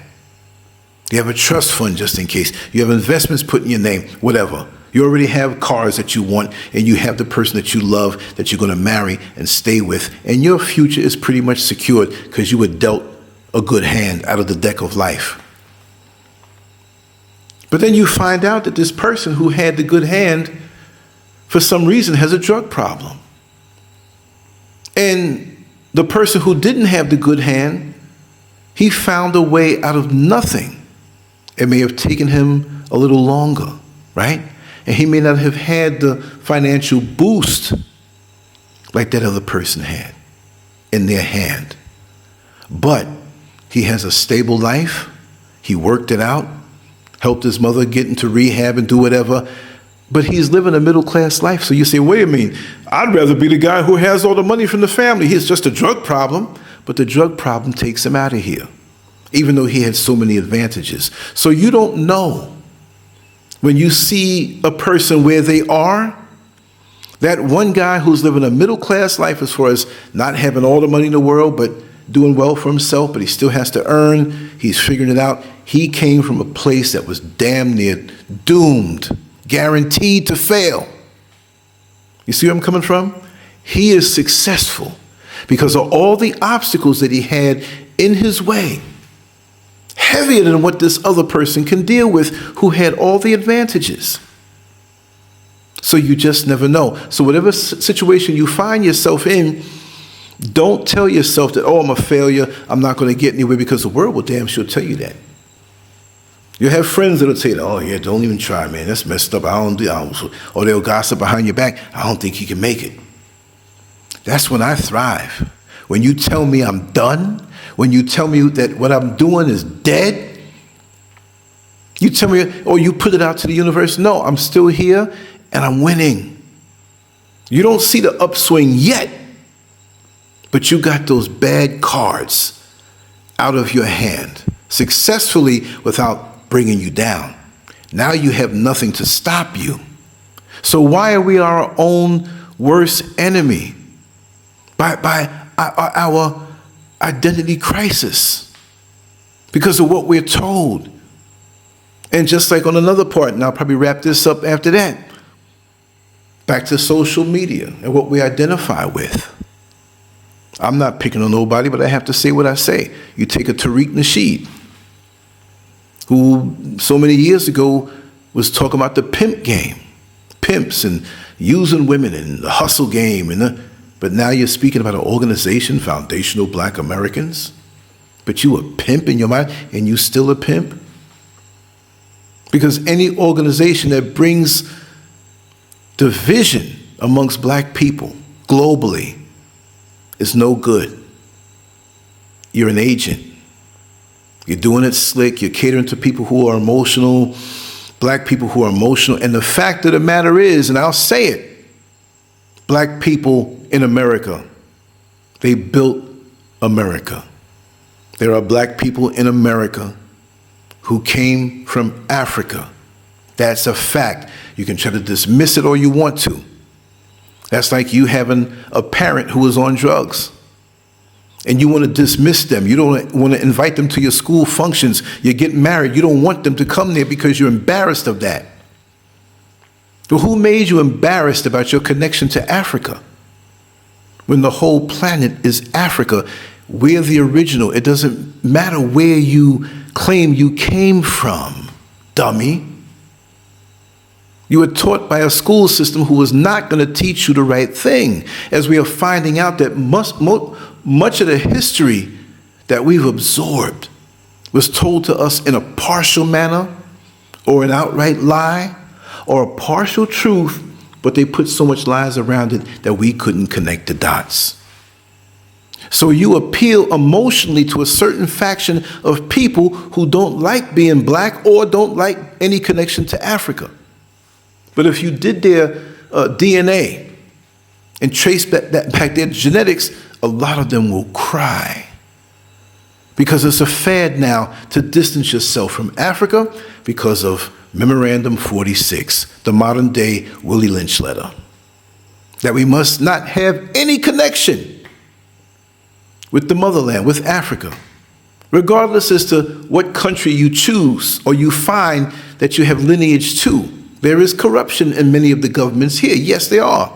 You have a trust fund just in case. You have investments put in your name, whatever. You already have cars that you want, and you have the person that you love that you're going to marry and stay with, and your future is pretty much secured because you were dealt a good hand out of the deck of life. But then you find out that this person who had the good hand, for some reason, has a drug problem. And the person who didn't have the good hand, he found a way out of nothing. It may have taken him a little longer, right? And he may not have had the financial boost like that other person had in their hand. But he has a stable life. He worked it out, helped his mother get into rehab and do whatever. But he's living a middle-class life. So you say, wait a minute, I'd rather be the guy who has all the money from the family. He's just a drug problem. But the drug problem takes him out of here, even though he had so many advantages. So you don't know. When you see a person where they are, that one guy who's living a middle-class life as far as not having all the money in the world, but doing well for himself, but he still has to earn, he's figuring it out. He came from a place that was damn near doomed, guaranteed to fail. You see where I'm coming from? He is successful because of all the obstacles that he had in his way, heavier than what this other person can deal with who had all the advantages. So you just never know. So whatever situation you find yourself in, don't tell yourself that, oh, I'm a failure, I'm not going to get anywhere, because the world will damn sure tell you that. You'll have friends that'll tell you, oh, yeah, don't even try, man, that's messed up, or they'll gossip behind your back, I don't think you can make it. That's when I thrive. When you tell me I'm done, when you tell me that what I'm doing is dead, you tell me, or you put it out to the universe, no, I'm still here and I'm winning. You don't see the upswing yet, but you got those bad cards out of your hand successfully without bringing you down. Now you have nothing to stop you. So why are we our own worst enemy? By our identity crisis, because of what we're told. And just like on another part, and I'll probably wrap this up after that, back to social media and what we identify with. I'm not picking on nobody, but I have to say what I say. You take a Tariq Nasheed, who so many years ago was talking about the pimp game, pimps and using women and the hustle game, but now you're speaking about an organization, Foundational Black Americans, but you a pimp in your mind, and you still a pimp? Because any organization that brings division amongst black people globally is no good. You're an agent. You're doing it slick. You're catering to people who are emotional, black people who are emotional. And the fact of the matter is, and I'll say it, black people in America, they built America. There are black people in America who came from Africa. That's a fact. You can try to dismiss it all you want to. That's like you having a parent who is on drugs and you want to dismiss them. You don't want to invite them to your school functions. You get married. You don't want them to come there because you're embarrassed of that. But who made you embarrassed about your connection to Africa? When the whole planet is Africa, we're the original. It doesn't matter where you claim you came from, dummy. You were taught by a school system who was not going to teach you the right thing, as we are finding out that much of the history that we've absorbed was told to us in a partial manner, or an outright lie, or a partial truth, but they put so much lies around it that we couldn't connect the dots. So you appeal emotionally to a certain faction of people who don't like being black or don't like any connection to Africa. But if you did their DNA and traced back their genetics, a lot of them will cry. Because it's a fad now to distance yourself from Africa because of Memorandum 46, the modern day Willie Lynch letter. That we must not have any connection with the motherland, with Africa, regardless as to what country you choose or you find that you have lineage to. There is corruption in many of the governments here. Yes, there are.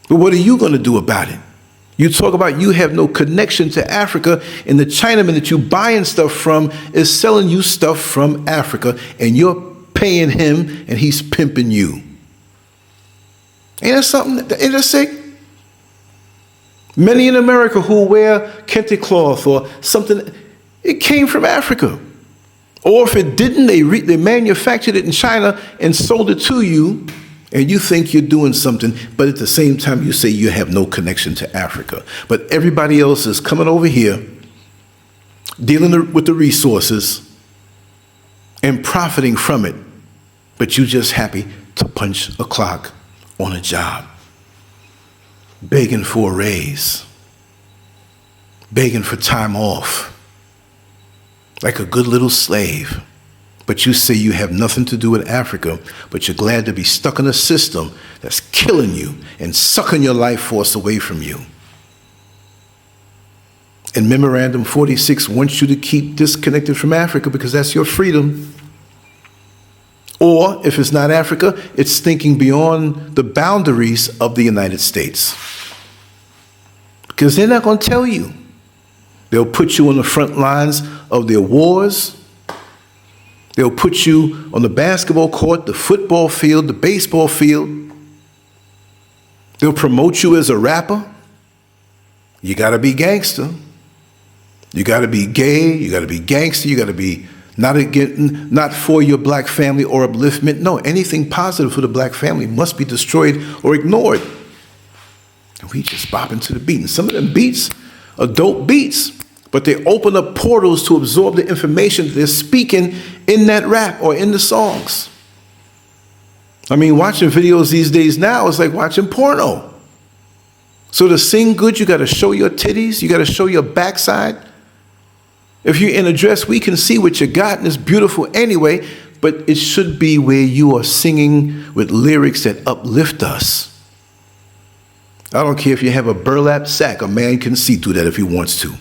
But what are you going to do about it? You talk about you have no connection to Africa, and the Chinaman that you buying stuff from is selling you stuff from Africa, and you're paying him, and he's pimping you. Ain't that something? Ain't that sick? Many in America who wear kente cloth or something, it came from Africa. Or if it didn't, they manufactured it in China and sold it to you, and you think you're doing something, but at the same time you say you have no connection to Africa. But everybody else is coming over here, dealing with the resources and profiting from it, but you just happy to punch a clock on a job, begging for a raise, begging for time off, like a good little slave. But you say you have nothing to do with Africa, but you're glad to be stuck in a system that's killing you and sucking your life force away from you. And Memorandum 46 wants you to keep disconnected from Africa because that's your freedom. Or if it's not Africa, it's thinking beyond the boundaries of the United States. Because they're not going to tell you. They'll put you on the front lines of their wars. They'll put you on the basketball court, the football field, the baseball field. They'll promote you as a rapper. You got to be gangster. You got to be gay. You got to be gangster. You got to be not for your black family or upliftment. No, anything positive for the black family must be destroyed or ignored. And we just bop into the beat. And some of them beats are dope beats, but they open up portals to absorb the information that they're speaking in that rap or in the songs. I mean, watching videos these days now is like watching porno. So to sing good, you got to show your titties. You got to show your backside. If you're in a dress, we can see what you got, and it's beautiful anyway, but it should be where you are singing with lyrics that uplift us. I don't care if you have a burlap sack. A man can see through that if he wants to.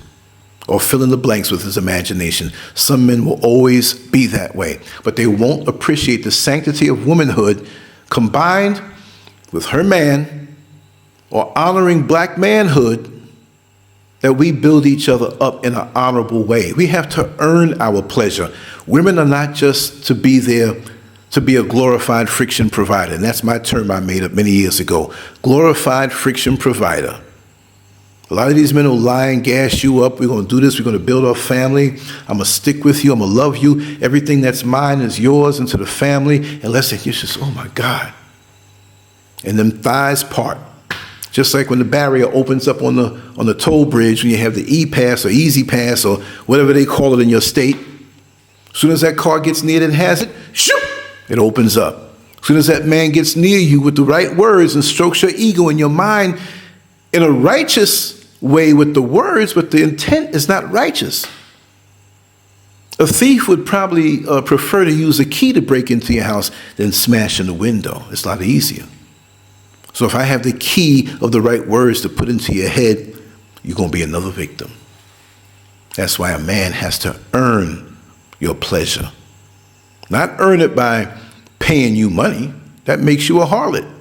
Or fill in the blanks with his imagination. Some men will always be that way. But they won't appreciate the sanctity of womanhood combined with her man or honoring black manhood, that we build each other up in an honorable way. We have to earn our pleasure. Women are not just to be there to be a glorified friction provider. And that's my term I made up many years ago. Glorified friction provider. A lot of these men will lie and gas you up. We're going to do this. We're going to build our family. I'm going to stick with you. I'm going to love you. Everything that's mine is yours, and to the family. Unless you're just, oh my God. And them thighs part. Just like when the barrier opens up on the toll bridge, when you have the E-Pass or Easy Pass or whatever they call it in your state. As soon as that car gets near it and has it, shoot, it opens up. As soon as that man gets near you with the right words and strokes your ego and your mind in a righteous way with the words, but the intent is not righteous. A thief would probably prefer to use a key to break into your house than smash in the window. It's a lot easier. So if I have the key of the right words to put into your head, you're going to be another victim. That's why a man has to earn your pleasure. Not earn it by paying you money. That makes you a harlot.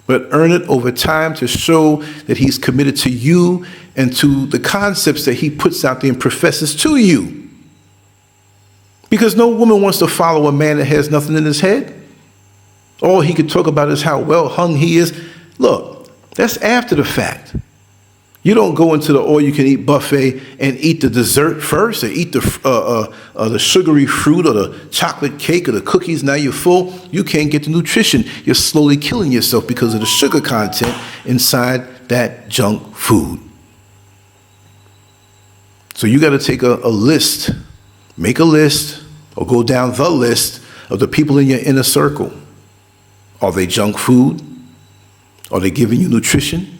But earn it over time to show that he's committed to you and to the concepts that he puts out there and professes to you. Because no woman wants to follow a man that has nothing in his head. All he could talk about is how well hung he is. Look, that's after the fact. You don't go into the all-you-can-eat buffet and eat the dessert first, or eat the sugary fruit or the chocolate cake or the cookies. Now you're full. You can't get the nutrition. You're slowly killing yourself because of the sugar content inside that junk food. So you got to take a list, make a list, or go down the list of the people in your inner circle. Are they junk food? Are they giving you nutrition?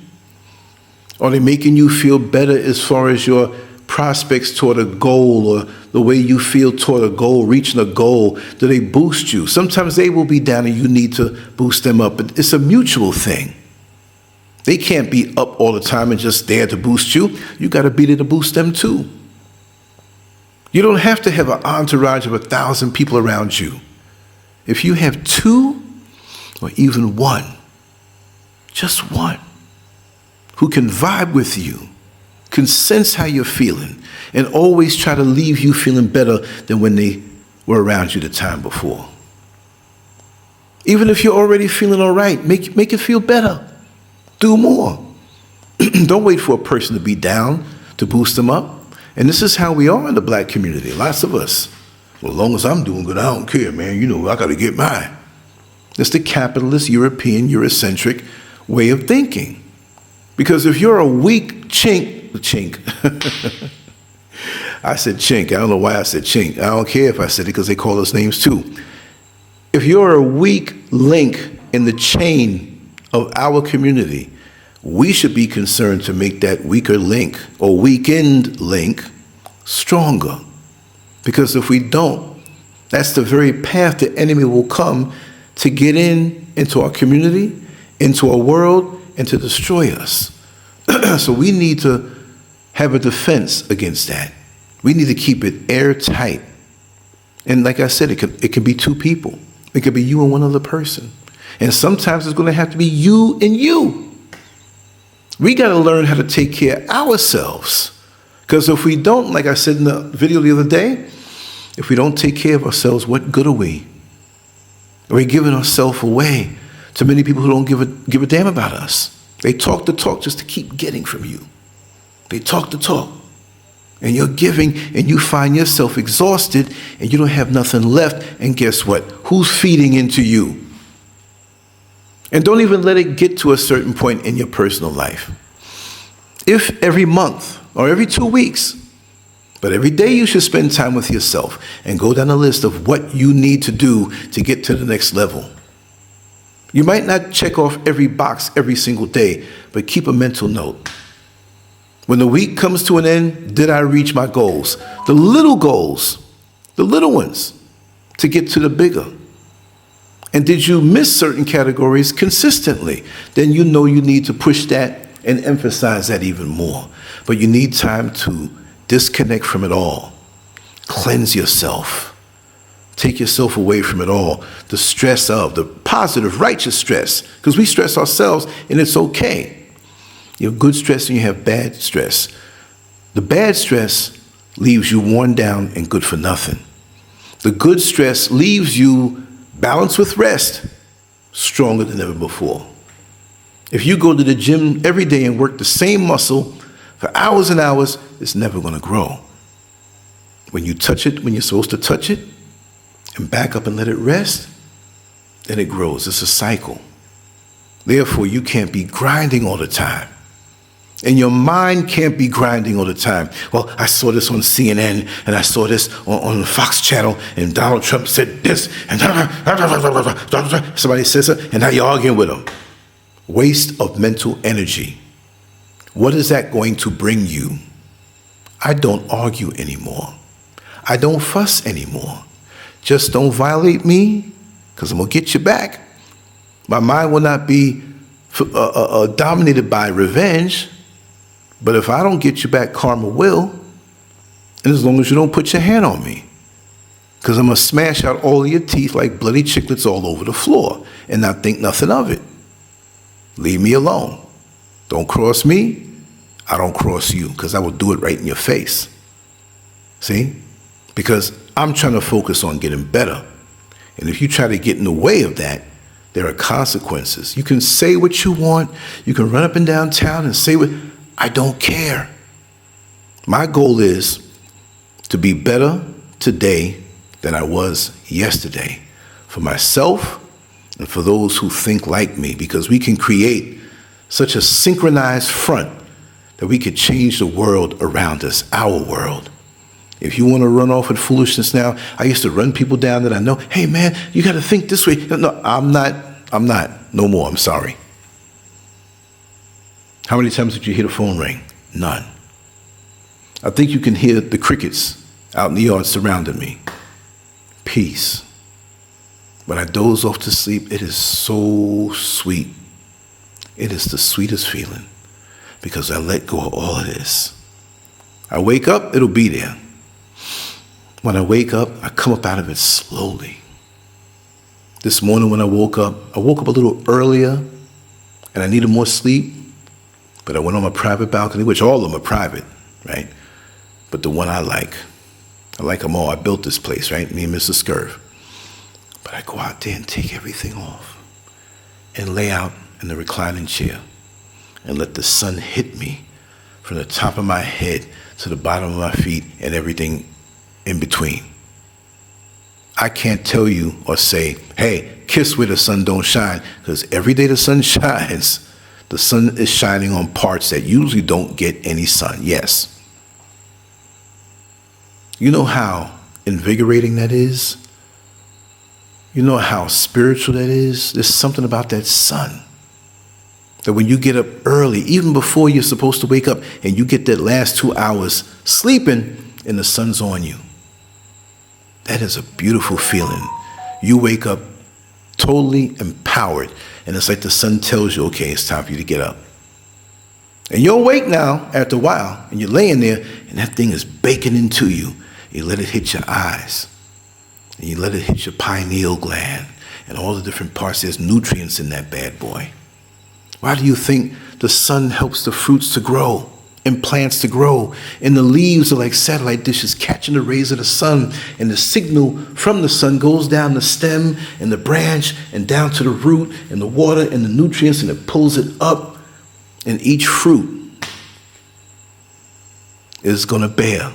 Are they making you feel better as far as your prospects toward a goal, or the way you feel toward a goal, reaching a goal? Do they boost you? Sometimes they will be down and you need to boost them up, but it's a mutual thing. They can't be up all the time and just there to boost you. You got to be there to boost them too. You don't have to have an entourage of 1,000 people around you. If you have 2 or even 1, just 1, who can vibe with you, can sense how you're feeling, and always try to leave you feeling better than when they were around you the time before. Even if you're already feeling all right, make it feel better. Do more. Don't wait for a person to be down to boost them up. And this is how we are in the black community. Lots of us. Well, as long as I'm doing good, I don't care, man. You know, I got to get mine. It's the capitalist, European, Eurocentric way of thinking. Because if you're a weak chink, I said chink. I don't know why I said chink. I don't care if I said it because they call us names too. If you're a weak link in the chain of our community, we should be concerned to make that weaker link or weakened link stronger. Because if we don't, that's the very path the enemy will come to get into our community, into our world, and to destroy us. So we need to have a defense against that. We need to keep it airtight. And like I said, it can be two people. It could be you and one other person. And sometimes it's going to have to be you and you. We got to learn how to take care of ourselves. Because if we don't, like I said in the video the other day, if we don't take care of ourselves, what good are we? We're giving ourselves away to many people who don't give a damn about us. They talk the talk just to keep getting from you. They talk the talk. And you're giving and you find yourself exhausted and you don't have nothing left. And guess what? Who's feeding into you? And don't even let it get to a certain point in your personal life. If every month or every 2 weeks, but every day you should spend time with yourself and go down a list of what you need to do to get to the next level. You might not check off every box every single day, but keep a mental note. When the week comes to an end, did I reach my goals? The little goals, the little ones, to get to the bigger. And did you miss certain categories consistently? Then you know you need to push that and emphasize that even more. But you need time to disconnect from it all. Cleanse yourself. Take yourself away from it all. The stress of, the positive, righteous stress. Because we stress ourselves and it's okay. You have good stress and you have bad stress. The bad stress leaves you worn down and good for nothing. The good stress leaves you balanced with rest, stronger than ever before. If you go to the gym every day and work the same muscle for hours and hours, it's never going to grow. When you touch it, when you're supposed to touch it, and back up and let it rest, then it grows. It's a cycle. Therefore, you can't be grinding all the time. And your mind can't be grinding all the time. Well, I saw this on CNN, and I saw this on the Fox channel, and Donald Trump said this, and somebody says it, and now you're arguing with them. Waste of mental energy. What is that going to bring you? I don't argue anymore. I don't fuss anymore. Just don't violate me, because I'm going to get you back. My mind will not be dominated by revenge. But if I don't get you back, karma will. And as long as you don't put your hand on me. Because I'm going to smash out all of your teeth like bloody chiclets all over the floor and not think nothing of it. Leave me alone. Don't cross me. I don't cross you, because I will do it right in your face. See? Because I'm trying to focus on getting better. And if you try to get in the way of that, there are consequences. You can say what you want. You can run up and down town and say what... I don't care. My goal is to be better today than I was yesterday, for myself and for those who think like me, because we can create such a synchronized front that we could change the world around us, our world. If you want to run off with foolishness now, I used to run people down that I know, hey man, you got to think this way. No, I'm not, no more, I'm sorry. How many times did you hear the phone ring? None. I think you can hear the crickets out in the yard surrounding me. Peace. When I doze off to sleep, it is so sweet. It is the sweetest feeling because I let go of all of this. I wake up, it'll be there. When I wake up, I come up out of it slowly. This morning when I woke up a little earlier and I needed more sleep. But I went on my private balcony, which all of them are private, right? But the one I like them all. I built this place, right? Me and Mr. Scurv. But I go out there and take everything off and lay out in the reclining chair and let the sun hit me from the top of my head to the bottom of my feet and everything in between. I can't tell you or say, hey, kiss where the sun don't shine, because every day the sun shines, the sun is shining on parts that usually don't get any sun. Yes. You know how invigorating that is? You know how spiritual that is? There's something about that sun. That when you get up early, even before you're supposed to wake up, and you get that last 2 hours sleeping and the sun's on you. That is a beautiful feeling. You wake up totally empowered, and it's like the sun tells you, okay, it's time for you to get up. And you're awake now after a while, and you're laying there, and that thing is baking into you. You let it hit your eyes, and you let it hit your pineal gland, and all the different parts. There's nutrients in that bad boy. Why do you think the sun helps the fruits to grow and plants to grow? And the leaves are like satellite dishes catching the rays of the sun, and the signal from the sun goes down the stem and the branch and down to the root and the water and the nutrients, and it pulls it up, and each fruit is going to bear.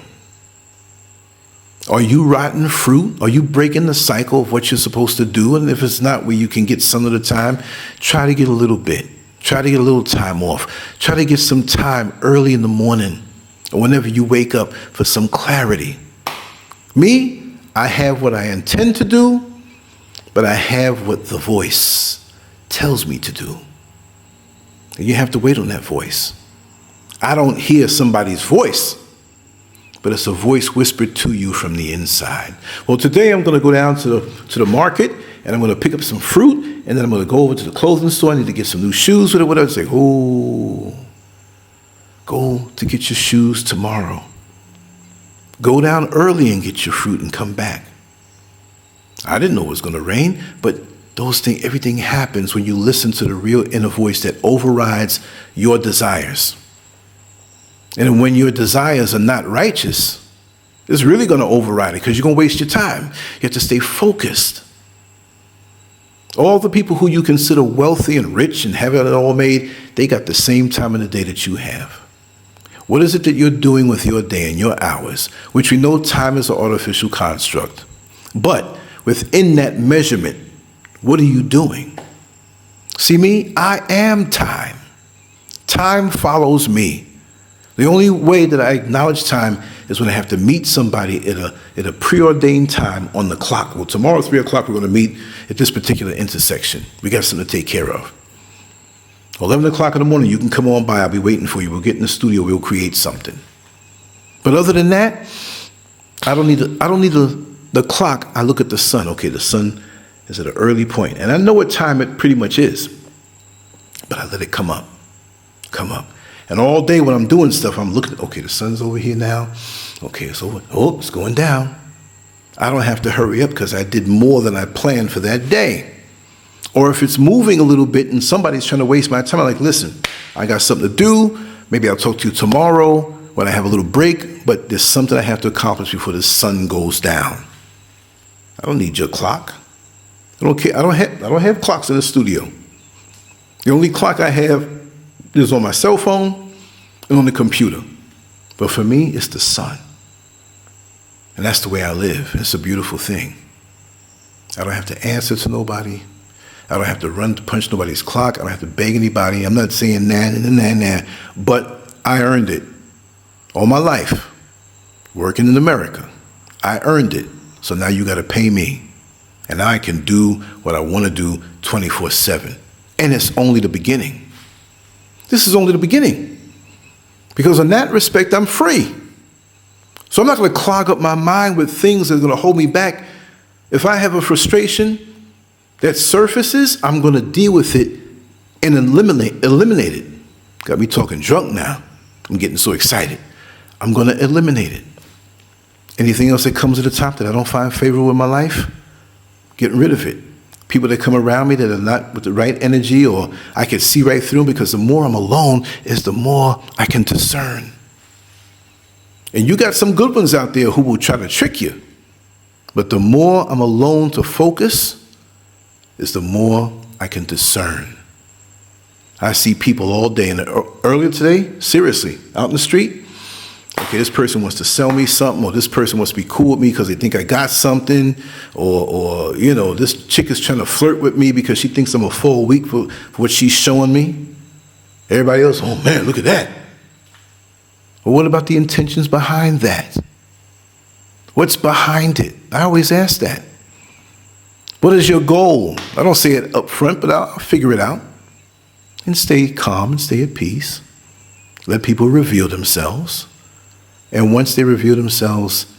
Are you rotten fruit? Are you breaking the cycle of what you're supposed to do? And if it's not where you can get some of the time, try to get a little bit. Try to get a little time off. Try to get some time early in the morning or whenever you wake up for some clarity. Me, I have what I intend to do, but I have what the voice tells me to do. And you have to wait on that voice. I don't hear somebody's voice, but it's a voice whispered to you from the inside. Well, today I'm going to go down to the market, and I'm going to pick up some fruit, and then I'm going to go over to the clothing store. I need to get some new shoes with it, whatever. Say, oh, go to get your shoes tomorrow. Go down early and get your fruit and come back. I didn't know it was going to rain, but those things, everything happens when you listen to the real inner voice that overrides your desires. And when your desires are not righteous, it's really going to override it, because you're going to waste your time. You have to stay focused. All the people who you consider wealthy and rich and have it all made, they got the same time in the day that you have. What is it that you're doing with your day and your hours, which we know time is an artificial construct? But within that measurement, what are you doing? See me, I am time. Time follows me. The only way that I acknowledge time is when I have to meet somebody at a preordained time on the clock. Well, tomorrow, 3 o'clock, we're going to meet at this particular intersection. We got something to take care of. 11 o'clock in the morning, you can come on by. I'll be waiting for you. We'll get in the studio. We'll create something. But other than that, I don't need the clock. I look at the sun. Okay, the sun is at an early point, and I know what time it pretty much is. But I let it come up. And all day when I'm doing stuff, I'm looking, okay, the sun's over here now. Okay, it's over. Oh, it's going down. I don't have to hurry up because I did more than I planned for that day. Or if it's moving a little bit and somebody's trying to waste my time, I'm like, listen, I got something to do. Maybe I'll talk to you tomorrow when I have a little break, but there's something I have to accomplish before the sun goes down. I don't need your clock. I don't care. I don't have clocks in the studio. The only clock I have is on my cell phone and on the computer. But for me, it's the sun. And that's the way I live. It's a beautiful thing. I don't have to answer to nobody. I don't have to run to punch nobody's clock. I don't have to beg anybody. I'm not saying nah. But I earned it all my life, working in America. I earned it. So now you got to pay me. And now I can do what I want to do 24/7. And it's only the beginning. This is only the beginning. Because in that respect, I'm free. So I'm not going to clog up my mind with things that are going to hold me back. If I have a frustration that surfaces, I'm going to deal with it and eliminate it. Got me talking drunk now. I'm getting so excited. I'm going to eliminate it. Anything else that comes to the top that I don't find favorable in my life, getting rid of it. People that come around me that are not with the right energy, or I can see right through them, because the more I'm alone is the more I can discern. And you got some good ones out there who will try to trick you. But the more I'm alone to focus is the more I can discern. I see people all day. And earlier today, seriously, out in the street, okay, this person wants to sell me something, or this person wants to be cool with me because they think I got something, or this chick is trying to flirt with me because she thinks I'm a full week for what she's showing me. Everybody else, oh man, look at that. Well, what about the intentions behind that? What's behind it? I always ask that. What is your goal? I don't say it up front, but I'll figure it out. And stay calm and stay at peace. Let people reveal themselves. And once they reveal themselves,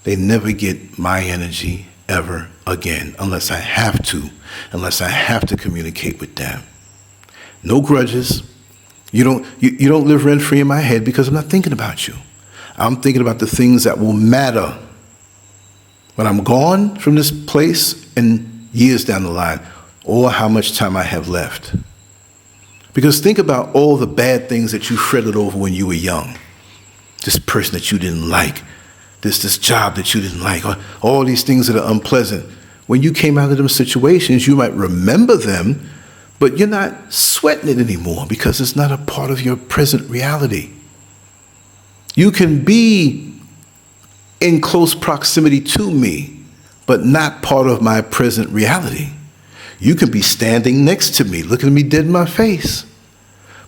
they never get my energy ever again, unless I have to communicate with them. No grudges. You don't live rent-free in my head, because I'm not thinking about you. I'm thinking about the things that will matter when I'm gone from this place and years down the line, or how much time I have left. Because think about all the bad things that you fretted over when you were young. This person that you didn't like, this job that you didn't like, all these things that are unpleasant. When you came out of them situations, you might remember them, but you're not sweating it anymore because it's not a part of your present reality. You can be in close proximity to me, but not part of my present reality. You can be standing next to me, looking at me dead in my face,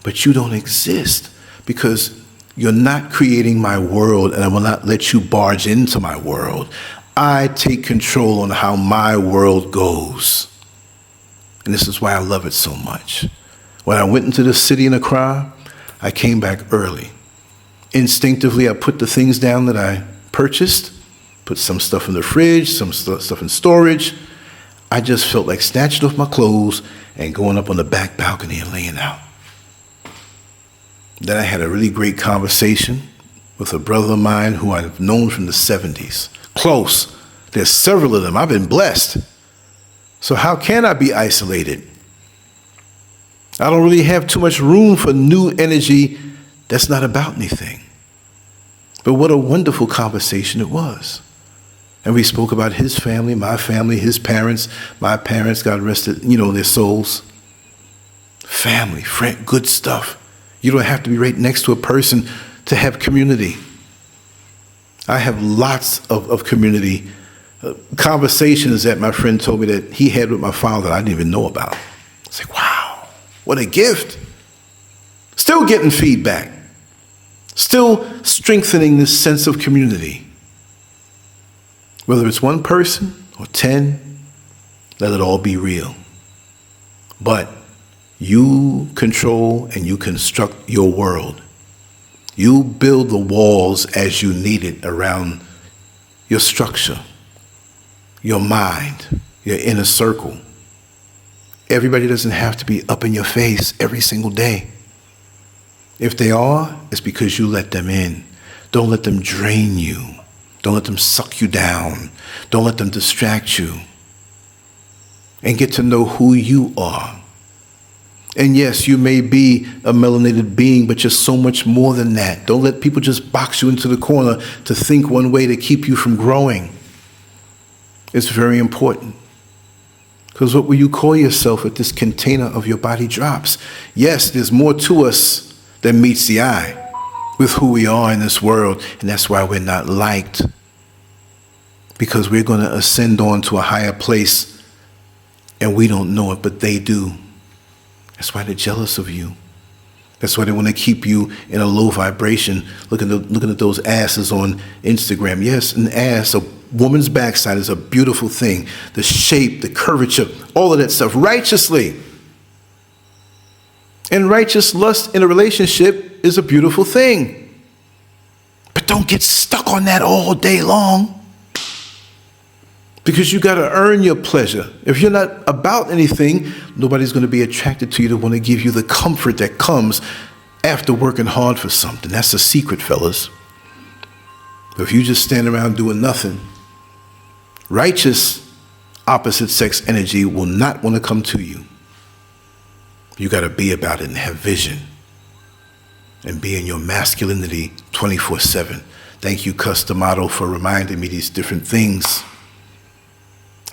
but you don't exist because you're not creating my world, and I will not let you barge into my world. I take control on how my world goes. And this is why I love it so much. When I went into the city in Accra, I came back early. Instinctively, I put the things down that I purchased, put some stuff in the fridge, some stuff in storage. I just felt like snatching off my clothes and going up on the back balcony and laying out. Then I had a really great conversation with a brother of mine who I've known from the 70s. Close. There's several of them. I've been blessed. So how can I be isolated? I don't really have too much room for new energy that's not about anything. But what a wonderful conversation it was. And we spoke about his family, his parents, my parents, God rest their souls. Family, friend, good stuff. You don't have to be right next to a person to have community. I have lots of community conversations that my friend told me that he had with my father that I didn't even know about. It's like, wow, what a gift. Still getting feedback. Still strengthening this sense of community. Whether it's one person or 10, let it all be real. But you control and you construct your world. You build the walls as you need it around your structure, your mind, your inner circle. Everybody doesn't have to be up in your face every single day. If they are, it's because you let them in. Don't let them drain you. Don't let them suck you down. Don't let them distract you. And get to know who you are. And yes, you may be a melanated being, but you're so much more than that. Don't let people just box you into the corner to think one way to keep you from growing. It's very important. Because what will you call yourself if this container of your body drops? Yes, there's more to us than meets the eye with who we are in this world. And that's why we're not liked. Because we're going to ascend on to a higher place and we don't know it, but they do. That's why they're jealous of you. That's why they want to keep you in a low vibration. Looking at those asses on Instagram. Yes, an ass, a woman's backside is a beautiful thing. The shape, the curvature, all of that stuff, righteously. And righteous lust in a relationship is a beautiful thing. But don't get stuck on that all day long. Because you got to earn your pleasure. If you're not about anything, nobody's going to be attracted to you to want to give you the comfort that comes after working hard for something. That's the secret, fellas. If you just stand around doing nothing, righteous opposite sex energy will not want to come to you. You got to be about it and have vision and be in your masculinity 24/7. Thank you, Customato, for reminding me these different things.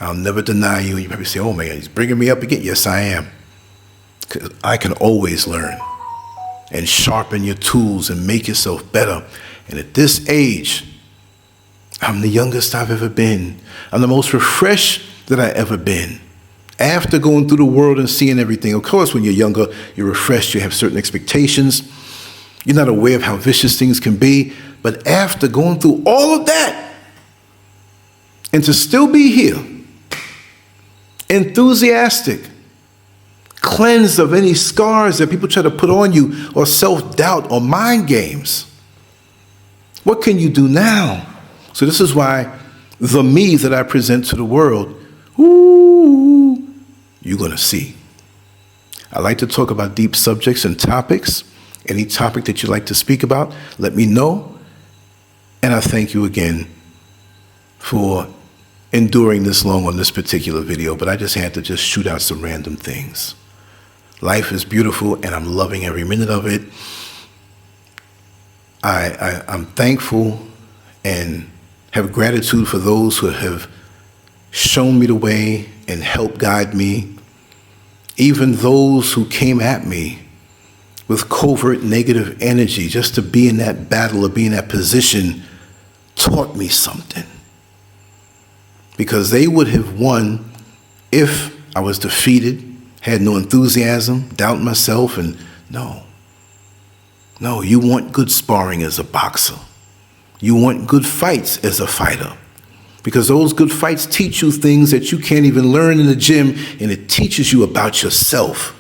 I'll never deny you. And you probably say, oh my God, he's bringing me up again. Yes, I am. 'Cause I can always learn and sharpen your tools and make yourself better. And at this age, I'm the youngest I've ever been. I'm the most refreshed that I ever been. After going through the world and seeing everything, of course, when you're younger, you're refreshed, you have certain expectations. You're not aware of how vicious things can be. But after going through all of that, and to still be here, enthusiastic, cleansed of any scars that people try to put on you, or self-doubt, or mind games, what can you do now? So this is why the me that I present to the world, ooh, you're going to see. I like to talk about deep subjects and topics. Any topic that you'd like to speak about, let me know. And I thank you again for enduring this long on this particular video, but I just had to just shoot out some random things. Life is beautiful, and I'm loving every minute of it. I'm thankful and have gratitude for those who have shown me the way and helped guide me. Even those who came at me with covert negative energy, just to be in that battle or be in that position, taught me something. Because they would have won if I was defeated, had no enthusiasm, doubted myself, and no, you want good sparring as a boxer. You want good fights as a fighter. Because those good fights teach you things that you can't even learn in the gym, and it teaches you about yourself,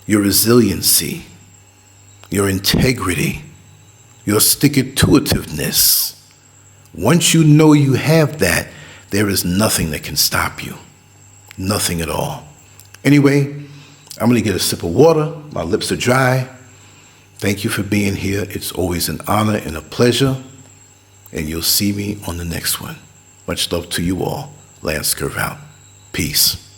your resiliency, your integrity, your stick-to-itiveness. Once you know you have that, there is nothing that can stop you. Nothing at all. Anyway, I'm going to get a sip of water. My lips are dry. Thank you for being here. It's always an honor and a pleasure. And you'll see me on the next one. Much love to you all. Lance Curve out. Peace.